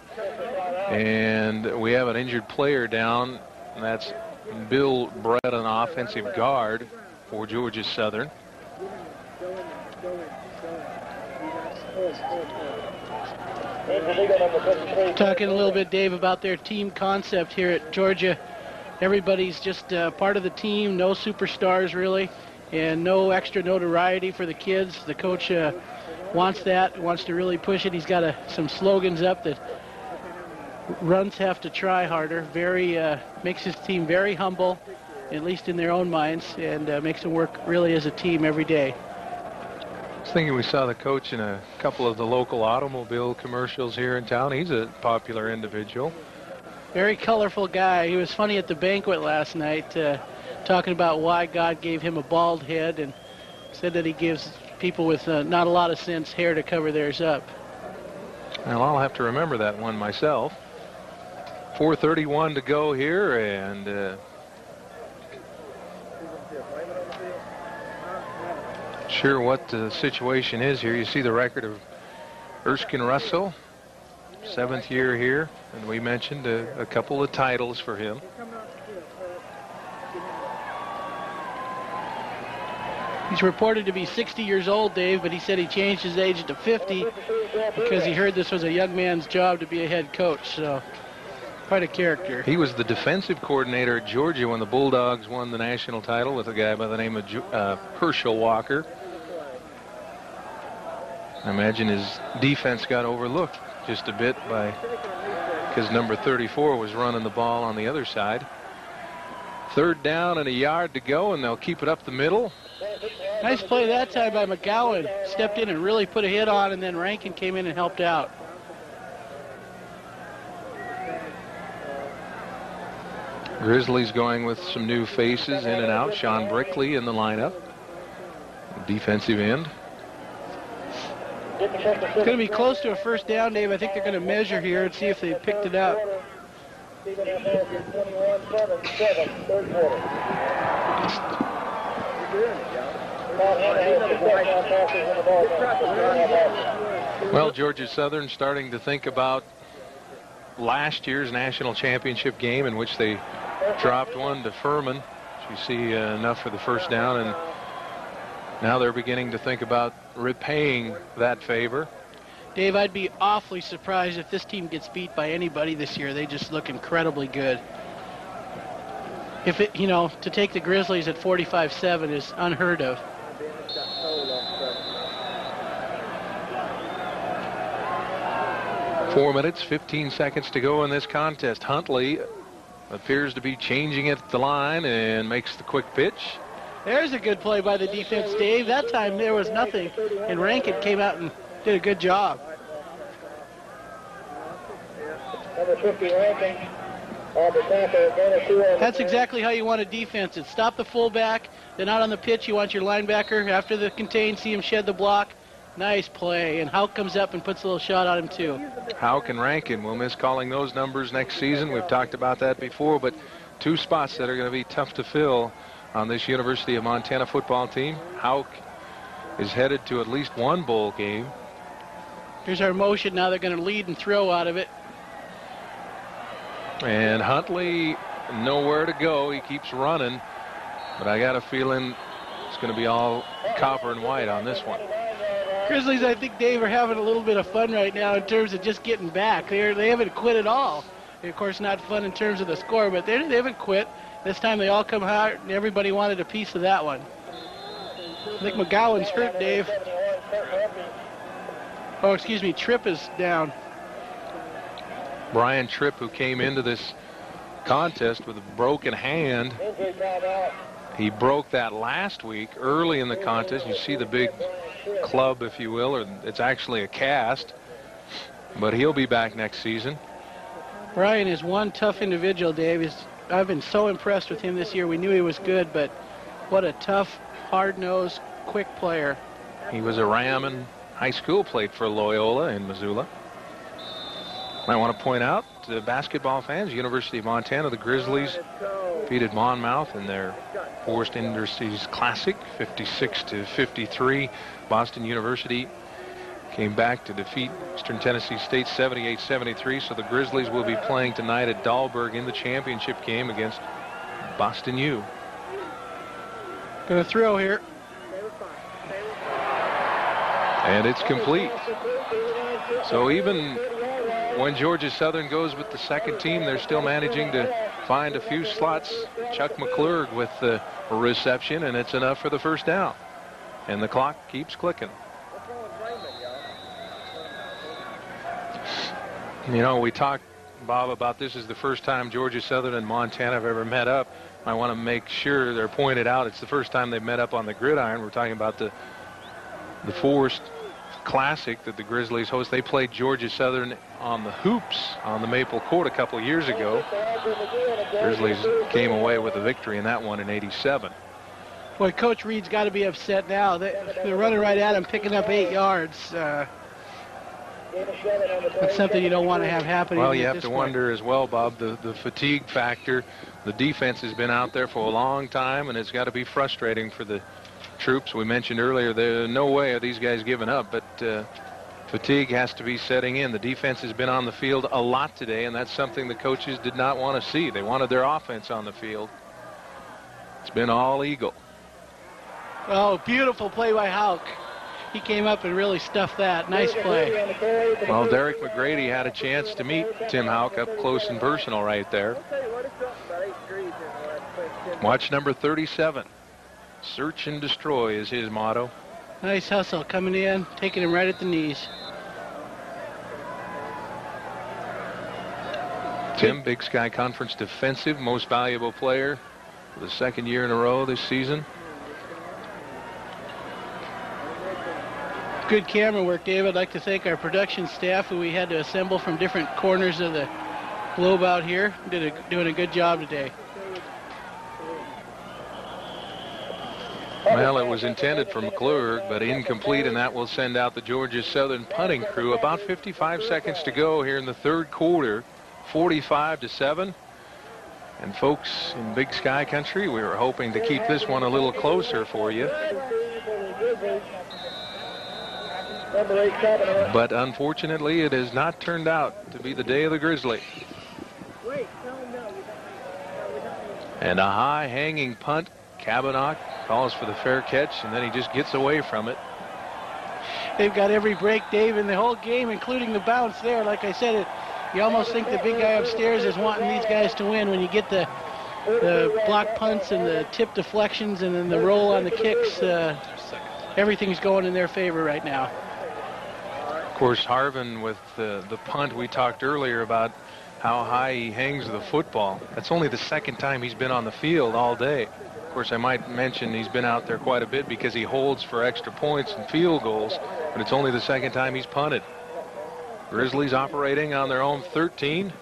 And we have an injured player down. And that's Bill Brett, an offensive guard for Georgia Southern. Talking a little bit, Dave, about their team concept here at Georgia. Everybody's just part of the team, no superstars really, and no extra notoriety for the kids. The coach wants that, wants to really push it. He's got some slogans up that runs have to try harder. Makes his team very humble, at least in their own minds, and makes them work really as a team every day. I was thinking we saw the coach in a couple of the local automobile commercials here in town. He's a popular individual. Very colorful guy. He was funny at the banquet last night, talking about why God gave him a bald head, and said that he gives people with not a lot of sense hair to cover theirs up. Well, I'll have to remember that one myself. 4:31 to go here, and sure what the situation is here. You see the record of Erskine Russell, 7th year here, and we mentioned a couple of titles for him. He's reported to be 60 years old, Dave, but he said he changed his age to 50 because he heard this was a young man's job to be a head coach, so quite a character. He was the defensive coordinator at Georgia when the Bulldogs won the national title with a guy by the name of Herschel Walker. I imagine his defense got overlooked just a bit because number 34 was running the ball on the other side. 3rd down and a yard to go, and they'll keep it up the middle. Nice play that time by McGowan. Stepped in and really put a hit on, and then Rankin came in and helped out. Grizzlies going with some new faces in and out. Sean Brickley in the lineup, defensive end. It's going to be close to a 1st down, Dave. I think they're going to measure here and see if they picked it up. Well, Georgia Southern starting to think about last year's national championship game in which they dropped one to Furman. You see enough for the 1st down, and now they're beginning to think about repaying that favor. Dave, I'd be awfully surprised if this team gets beat by anybody this year. They just look incredibly good. If it, to take the Grizzlies at 45-7 is unheard of. Four minutes, 15 seconds to go in this contest. Huntley appears to be changing it at the line and makes the quick pitch. There's a good play by the defense, Dave. That time there was nothing, and Rankin came out and did a good job. Number 50 Rankin. That's exactly how you want to defense it. Stop the fullback. Then out on the pitch, you want your linebacker. After the contain, see him shed the block. Nice play. And Houck comes up and puts a little shot on him, too. Houck and Rankin will miss calling those numbers next season. We've talked about that before, but 2 spots that are going to be tough to fill on this University of Montana football team. Houck is headed to at least 1 bowl game. Here's our motion. Now they're going to lead and throw out of it. And Huntley, nowhere to go. He keeps running, but I got a feeling it's going to be all copper and white on this one. Grizzlies, I think, Dave, are having a little bit of fun right now in terms of just getting back. They haven't quit at all. Of course, not fun in terms of the score, but they haven't quit. This time they all come hard, and everybody wanted a piece of that one. I think McGowan's hurt, Dave. Oh, excuse me, Tripp is down. Brian Tripp, who came into this contest with a broken hand. He broke that last week early in the contest. You see the big club, if you will, or it's actually a cast. But he'll be back next season. Brian is one tough individual, Dave. I've been so impressed with him this year. We knew he was good, but what a tough, hard-nosed, quick player. He was a Ram in high school, played for Loyola in Missoula. I want to point out to basketball fans, University of Montana, the Grizzlies defeated Monmouth in their Forest Industries Classic, 56-53. Boston University came back to defeat Eastern Tennessee State 78-73. So the Grizzlies will be playing tonight at Dahlberg in the championship game against Boston U. Going to throw here. And it's complete. So even when Georgia Southern goes with the second team, they're still managing to find a few slots. Chuck McClurg with the reception, and it's enough for the first down. And the clock keeps clicking. You know, we talked, Bob, about this is the first time Georgia Southern and Montana have ever met up. I want to make sure they're pointed out. It's the first time they've met up on the gridiron. We're talking about the Forest Classic that the Grizzlies host. They played Georgia Southern on the hoops on the Maple Court a couple years ago. Grizzlies came away with a victory in that one in '87. Boy, Coach Reed's got to be upset now. They're running right at him, picking up 8 yards. That's something you don't want to have happen. Well, you have to wonder as well, Bob, the fatigue factor. The defense has been out there for a long time, and it's got to be frustrating for the troops. We mentioned earlier, there's no way are these guys giving up, but fatigue has to be setting in. The defense has been on the field a lot today, and that's something the coaches did not want to see. They wanted their offense on the field. It's been all Eagle. Oh, beautiful play by Houck. He came up and really stuffed that. Nice play. Well, Derek McGrady had a chance to meet Tim Houck up close and personal right there. Watch number 37. Search and destroy is his motto. Nice hustle coming in, taking him right at the knees. Tim, Big Sky Conference defensive most valuable player for the second year in a row this season. Good camera work, David. I'd like to thank our production staff who we had to assemble from different corners of the globe out here. Doing a good job today. Well, it was intended for McClurg, but incomplete, and that will send out the Georgia Southern punting crew. About 55 seconds to go here in the third quarter, 45-7. And folks in Big Sky Country, we were hoping to keep this one a little closer for you. But unfortunately, it has not turned out to be the day of the Grizzly. And a high hanging punt. Kavanaugh calls for the fair catch, and then he just gets away from it. They've got every break, Dave, in the whole game, including the bounce there. Like I said, you almost think the big guy upstairs is wanting these guys to win when you get the block punts and the tip deflections and then the roll on the kicks. Everything's going in their favor right now. Of course, Harvin with the punt, we talked earlier about how high he hangs the football. That's only the second time he's been on the field all day. Of course, I might mention he's been out there quite a bit because he holds for extra points and field goals, but it's only the second time he's punted. Grizzlies operating on their own 13.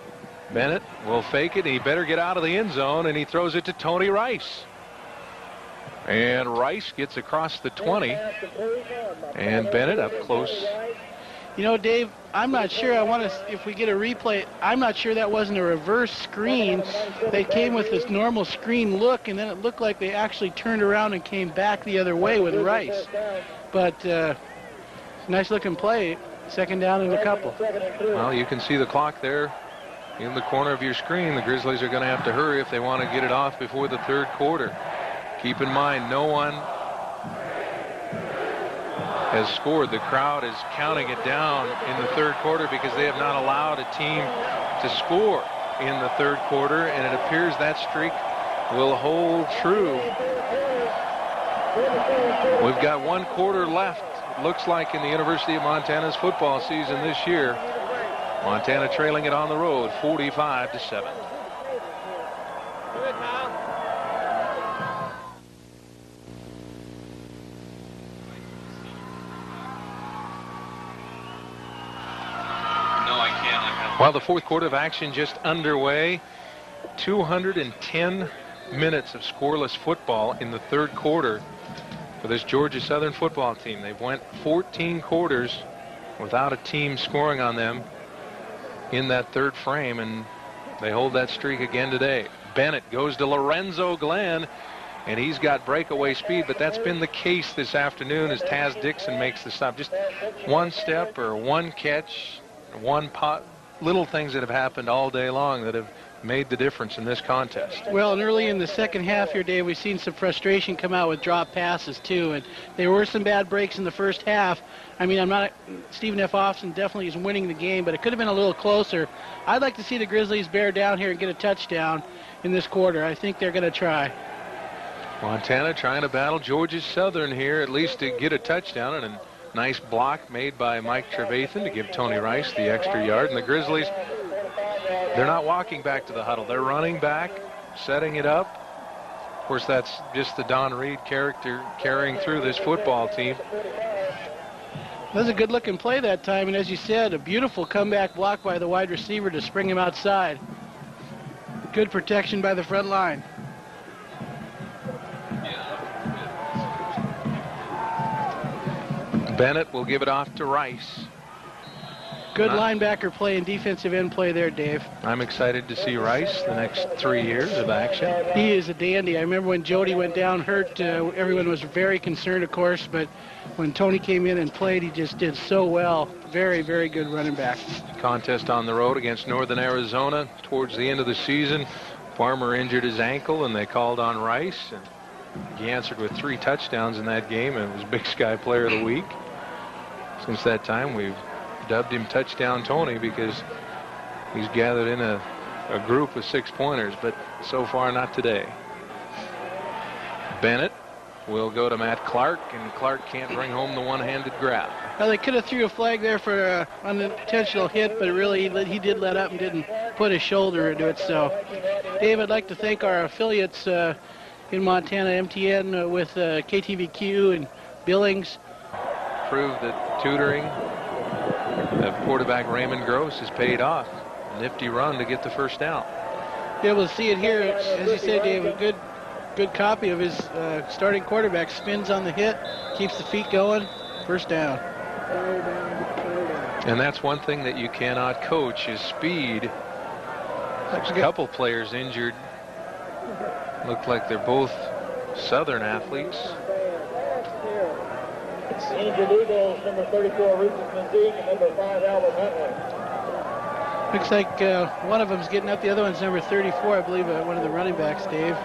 Bennett will fake it, and he better get out of the end zone, and he throws it to Tony Rice. And Rice gets across the 20, and Bennett up close. You know, Dave, I'm not sure. If we get a replay, I'm not sure that wasn't a reverse screen. They came with this normal screen look, and then it looked like they actually turned around and came back the other way with Rice. But nice looking play. Second down and a couple. Well, you can see the clock there in the corner of your screen. The Grizzlies are going to have to hurry if they want to get it off before the third quarter. Keep in mind, no one has scored. The crowd is counting it down in the third quarter because they have not allowed a team to score in the third quarter, and it appears that streak will hold true. We've got 1 quarter left, it looks like, in the University of Montana's football season this year. Montana trailing it on the road 45-7. While the fourth quarter of action just underway, 210 minutes of scoreless football in the third quarter for this Georgia Southern football team. They've went 14 quarters without a team scoring on them in that third frame, and they hold that streak again today. Bennett goes to Lorenzo Glenn, and he's got breakaway speed, but that's been the case this afternoon as Taz Dixon makes the stop. Just one step or one catch, one pot. Little things that have happened all day long that have made the difference in this contest. Well, and early in the second half here, Dave, we've seen some frustration come out with drop passes, too. And there were some bad breaks in the first half. I mean, Stephen F. Austin definitely is winning the game, but it could have been a little closer. I'd like to see the Grizzlies bear down here and get a touchdown in this quarter. I think they're going to try. Montana trying to battle Georgia Southern here, at least to get a touchdown, and a nice block made by Mike Trevathan to give Tony Rice the extra yard. And the Grizzlies, they're not walking back to the huddle. They're running back, setting it up. Of course, that's just the Don Reed character carrying through this football team. That was a good-looking play that time, and as you said, a beautiful comeback block by the wide receiver to spring him outside. Good protection by the front line. Bennett will give it off to Rice. Good linebacker play and defensive end play there, Dave. I'm excited to see Rice the next 3 years of action. He is a dandy. I remember when Jody went down hurt, everyone was very concerned, of course, but when Tony came in and played, he just did so well. Very, very good running back. Contest on the road against Northern Arizona towards the end of the season. Farmer injured his ankle, and they called on Rice. And he answered with 3 touchdowns in that game, and was Big Sky Player of the Week. Since that time, we've dubbed him Touchdown Tony because he's gathered in a group of 6-pointers, but so far not today. Bennett will go to Matt Clark, and Clark can't bring home the one-handed grab. Well, they could have threw a flag there for an unintentional hit, but really he did let up and didn't put his shoulder into it. So, Dave, I'd like to thank our affiliates in Montana, MTN with KTVQ and Billings. Proved that tutoring of quarterback Raymond Gross has paid off. A nifty run to get the first down. Be able to see it here, as you said, Dave, a good copy of his starting quarterback. Spins on the hit, keeps the feet going, first down. And that's one thing that you cannot coach is speed. There's a couple players injured. Look like they're both Southern athletes. Injured Eagles, number 34, Rufus Menzique, and number 5, Albert Huntley. Looks like one of them's getting up. The other one's number 34, I believe, one of the running backs, Dave.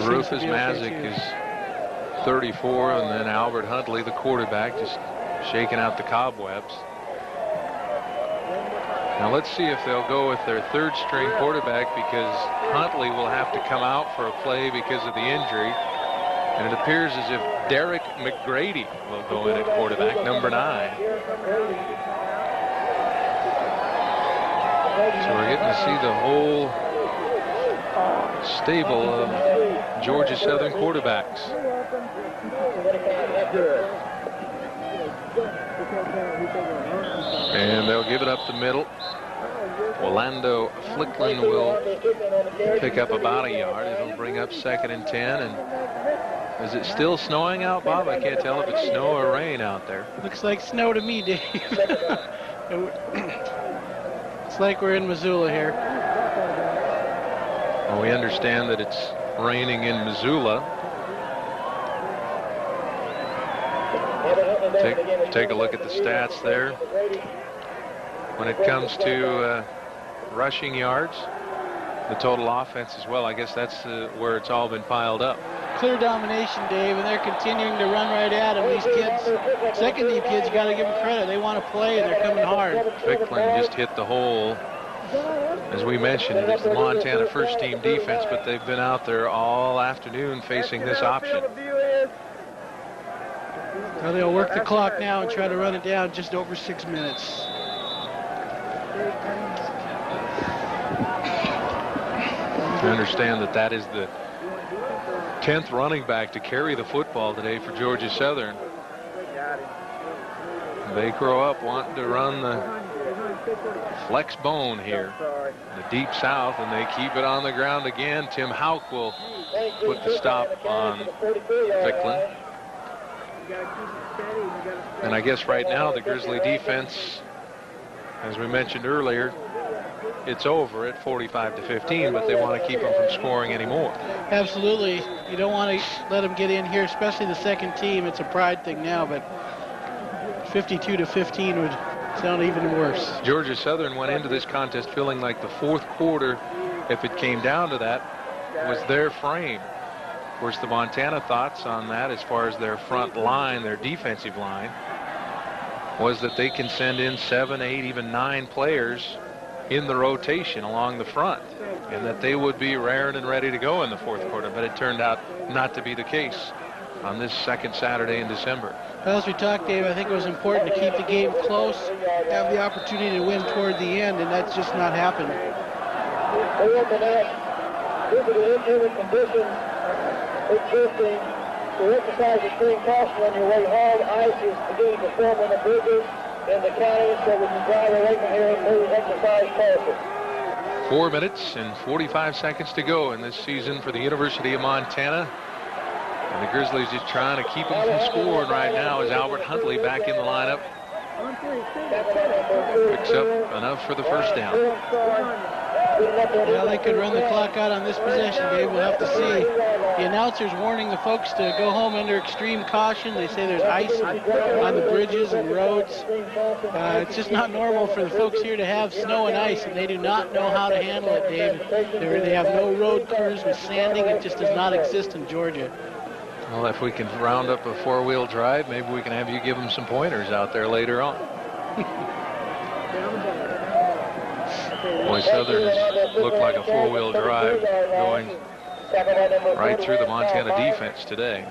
Rufus Mazick is 34, and then Albert Huntley, the quarterback, just shaking out the cobwebs. Now let's see if they'll go with their third-string quarterback, because Huntley will have to come out for a play because of the injury. And it appears as if Derek McGrady will go in at quarterback, number 9. So we're getting to see the whole stable of Georgia Southern quarterbacks. And they'll give it up the middle. Orlando Flicklin will pick up about a yard. It'll bring up 2nd and 10. And is it still snowing out, Bob? I can't tell if it's snow or rain out there. Looks like snow to me, Dave. It's like we're in Missoula here. Well, we understand that it's raining in Missoula. Take a look at the stats there. When it comes to rushing yards, the total offense as well, I guess that's where it's all been piled up. Clear domination, Dave, and they're continuing to run right at him. These kids, second-team kids, you got to give them credit. They want to play, and they're coming hard. Ficklin just hit the hole. As we mentioned, it's the Montana first-team defense, but they've been out there all afternoon facing this option. Well, they'll work the clock now and try to run it down just over 6 minutes. I understand that is the 10th running back to carry the football today for Georgia Southern. They grow up wanting to run the flex bone here, the deep south, and they keep it on the ground again. Tim Houck will put the stop on Ficklin. And I guess right now the Grizzly defense, as we mentioned earlier, it's over at 45-15, but they want to keep them from scoring anymore. Absolutely. You don't want to let them get in here, especially the second team. It's a pride thing now, but 52-15 would sound even worse. Georgia Southern went into this contest feeling like the fourth quarter if it came down to that, was their frame. Of course, the Montana thoughts on that, as far as their front line, their defensive line, was that they can send in 7, 8, even 9 players in the rotation along the front, and that they would be raring and ready to go in the fourth quarter. But it turned out not to be the case on this second Saturday in December. Well, as we talked, Dave, I think it was important to keep the game close, have the opportunity to win toward the end, and that's just not happened. Due to the inhuman conditions existing, to exercise extreme caution on your way home. Ice is beginning to form on the bridges in the county, so we can drive away from here and please exercise caution. 4 minutes and 45 seconds to go in this season for the University of Montana. And the Grizzlies just trying to keep them from scoring right now as Albert Huntley back in the lineup. Picks up enough for the first down. Well, they could run the clock out on this possession, Dave. We'll have to see. The announcer's warning the folks to go home under extreme caution. They say there's ice on the bridges and roads. It's just not normal for the folks here to have snow and ice, and they do not know how to handle it, Dave. They have no road crews with sanding. It just does not exist in Georgia. Well, if we can round up a four-wheel drive, maybe we can have you give them some pointers out there later on. Boy, Southern's looked like a four-wheel drive going right through the Montana defense today.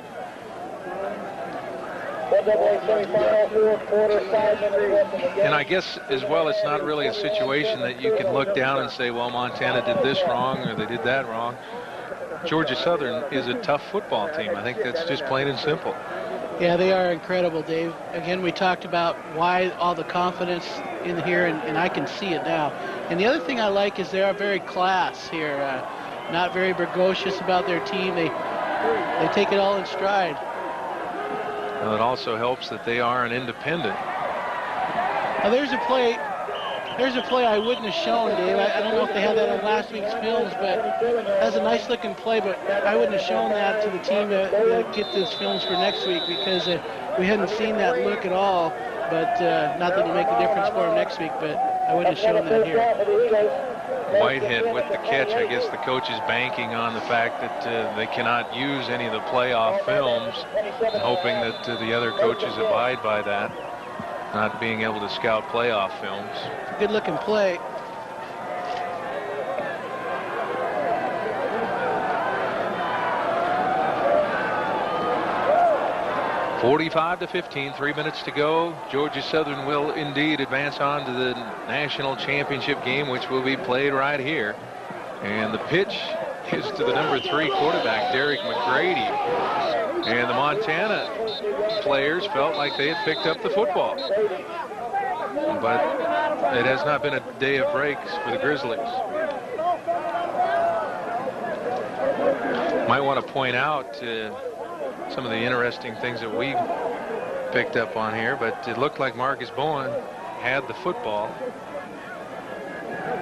And I guess as well, it's not really a situation that you can look down and say, well, Montana did this wrong or they did that wrong. Georgia Southern is a tough football team. I think that's just plain and simple. Yeah, they are incredible, Dave. Again, we talked about why all the confidence in here, and I can see it now. And the other thing I like is they are very class here, not very bragocious about their team. They take it all in stride. Well, it also helps that they are an independent. Now, there's a play I wouldn't have shown, Dave. I don't know if they had that on last week's films, but that's a nice-looking play, but I wouldn't have shown that to the team that get those films for next week because we hadn't seen that look at all. But not that it'll make a difference for them next week, but I wouldn't have shown that here. Whitehead with the catch. I guess the coach is banking on the fact that they cannot use any of the playoff films, and hoping that the other coaches abide by that, not being able to scout playoff films. Good looking play. (45-15), 3 minutes to go. Georgia Southern will indeed advance on to the national championship game, which will be played right here. And the pitch is to the number 3 quarterback, Derek McGrady. And the Montana players felt like they had picked up the football. But it has not been a day of breaks for the Grizzlies. Might want to point out some of the interesting things that we picked up on here, but it looked like Marcus Bowen had the football.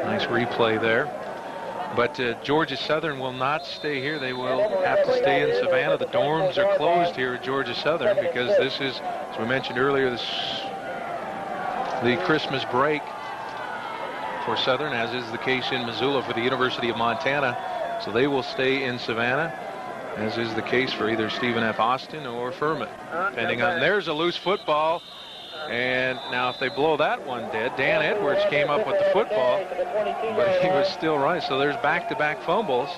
Nice replay there. But Georgia Southern will not stay here. They will have to stay in Savannah. The dorms are closed here at Georgia Southern because this is, as we mentioned earlier, the Christmas break for Southern, as is the case in Missoula for the University of Montana. So they will stay in Savannah, as is the case for either Stephen F. Austin or Furman. Depending on, there's a loose football. And now if they blow that one dead, Dan Edwards came up with the football, but he was still right. So there's back-to-back fumbles.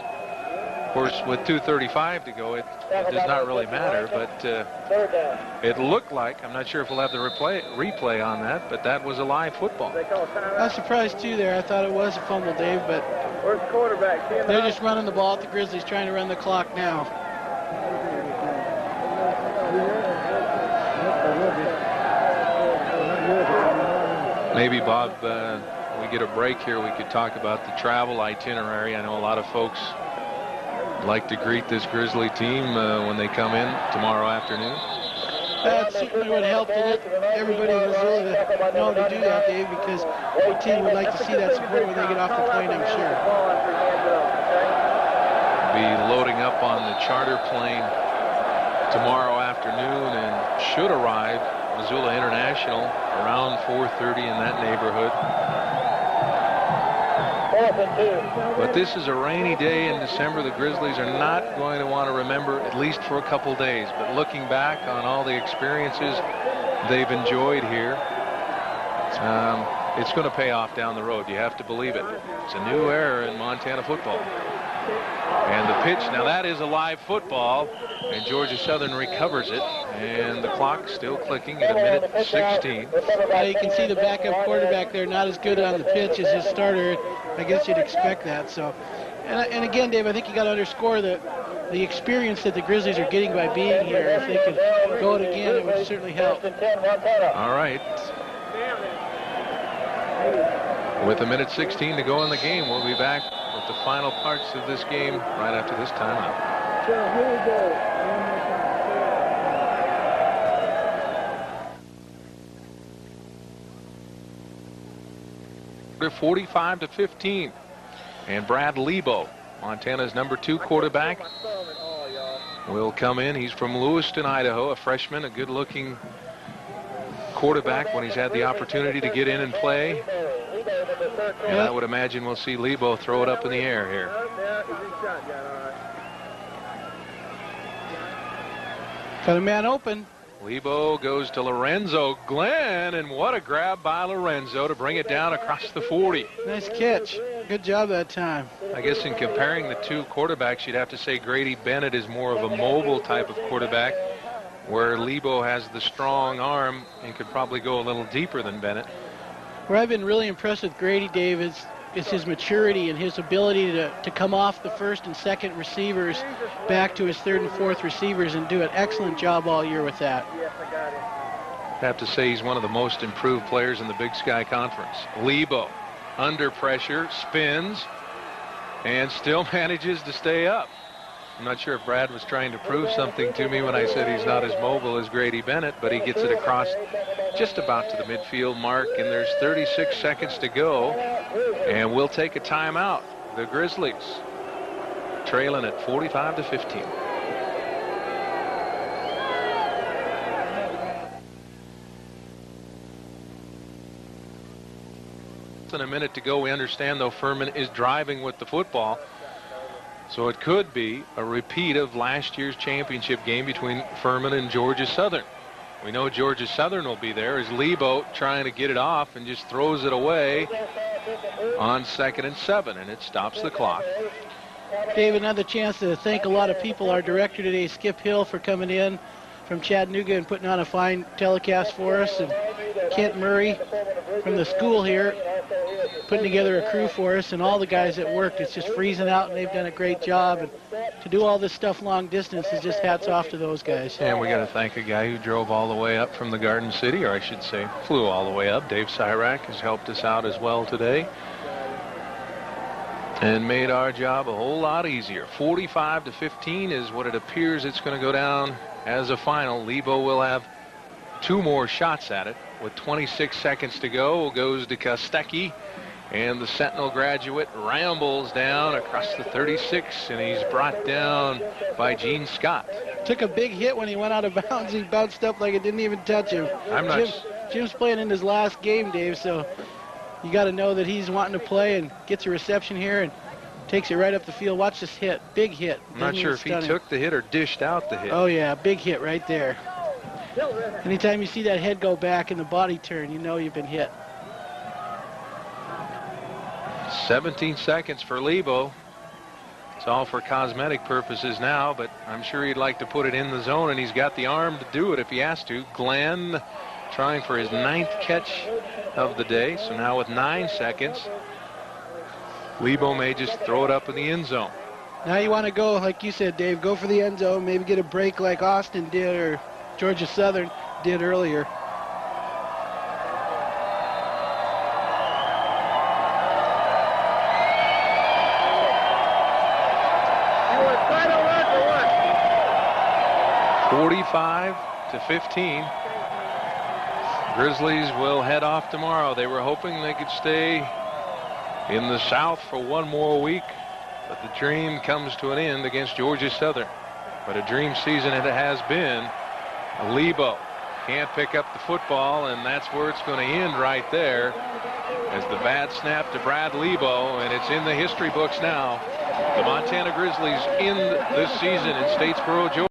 Of course, with 2:35 to go, it does not really matter, but it looked like, I'm not sure if we'll have the replay on that, but that was a live football. I was surprised too there. I thought it was a fumble, Dave, but they're just running the ball at the Grizzlies, trying to run the clock now. Maybe, Bob, we get a break here, we could talk about the travel itinerary. I know a lot of folks like to greet this Grizzly team when they come in tomorrow afternoon. That certainly would help to let everybody in Missoula know to do that, Dave, because the team would like to see that support when they get off the plane, I'm sure. Be loading up on the charter plane tomorrow afternoon and should arrive Missoula International around 4:30 in that neighborhood. 4th and 2. But this is a rainy day in December. The Grizzlies are not going to want to remember, at least for a couple days. But looking back on all the experiences they've enjoyed here, it's going to pay off down the road. You have to believe it. It's a new era in Montana football. And the pitch, now that is a live football, and Georgia Southern recovers it, and the clock still clicking at a minute 16. You can see the backup quarterback there, not as good on the pitch as his starter. I guess you'd expect that. So, and again, Dave, I think you got to underscore the experience that the Grizzlies are getting by being here. If they could go it again, it would certainly help. All right. With a minute 16 to go in the game, we'll be back with the final parts of this game right after this timeout. So here we go. 45-15. And Brad Lebo, Montana's #2 quarterback, will come in. He's from Lewiston, Idaho, a freshman, a good-looking quarterback when he's had the opportunity to get in and play. And I would imagine we'll see Lebo throw it up in the air here. Got a man open. Lebo goes to Lorenzo Glenn, and what a grab by Lorenzo to bring it down across the 40. Nice catch. Good job that time. I guess in comparing the two quarterbacks, you'd have to say Grady Bennett is more of a mobile type of quarterback, where Lebo has the strong arm and could probably go a little deeper than Bennett. Where I've been really impressed with Grady, Dave, is his maturity and his ability to come off the first and second receivers back to his third and fourth receivers and do an excellent job all year with that. I have to say he's one of the most improved players in the Big Sky Conference. Lebo, under pressure, spins, and still manages to stay up. I'm not sure if Brad was trying to prove something to me when I said he's not as mobile as Grady Bennett, but he gets it across just about to the midfield mark, and there's 36 seconds to go, and we'll take a timeout. The Grizzlies trailing at 45-15. In a minute to go. We understand, though, Furman is driving with the football. So it could be a repeat of last year's championship game between Furman and Georgia Southern. We know Georgia Southern will be there as Lebo trying to get it off and just throws it away on 2nd and 7, and it stops the clock. Dave, another chance to thank a lot of people. Our director today, Skip Hill, for coming in from Chattanooga and putting on a fine telecast for us, and Kent Murray from the school here putting together a crew for us, and all the guys that worked. It's just freezing out, and they've done a great job. And to do all this stuff long distance is just hats off to those guys. And we got to thank a guy who drove all the way up from the Garden City, or I should say flew all the way up. Dave Cyrack has helped us out as well today and made our job a whole lot easier. 45-15 is what it appears it's going to go down as a final. Lebo will have 2 more shots at it. With 26 seconds to go, goes to Kostecki, and the Sentinel graduate rambles down across the 36, and he's brought down by Gene Scott. Took a big hit when he went out of bounds. He bounced up like it didn't even touch him. Jim's playing in his last game, Dave, so you got to know that he's wanting to play and gets a reception here and takes it right up the field. Watch this hit. Big hit. I'm not sure if he took the hit or dished out the hit. Oh, yeah, big hit right there. Anytime you see that head go back and the body turn, you know you've been hit. 17 seconds for Lebo. It's all for cosmetic purposes now, but I'm sure he'd like to put it in the zone, and he's got the arm to do it if he has to. Glenn trying for his 9th catch of the day. So now with 9 seconds, Lebo may just throw it up in the end zone. Now you want to go, like you said, Dave, go for the end zone, maybe get a break like Austin did or Georgia Southern did earlier. You were final run for what? 45-15. Grizzlies will head off tomorrow. They were hoping they could stay in the South for 1 more week, but the dream comes to an end against Georgia Southern. But a dream season it has been. Lebo can't pick up the football, and that's where it's going to end right there, as the bad snap to Brad Lebo, and it's in the history books now. The Montana Grizzlies end this season in Statesboro, Georgia.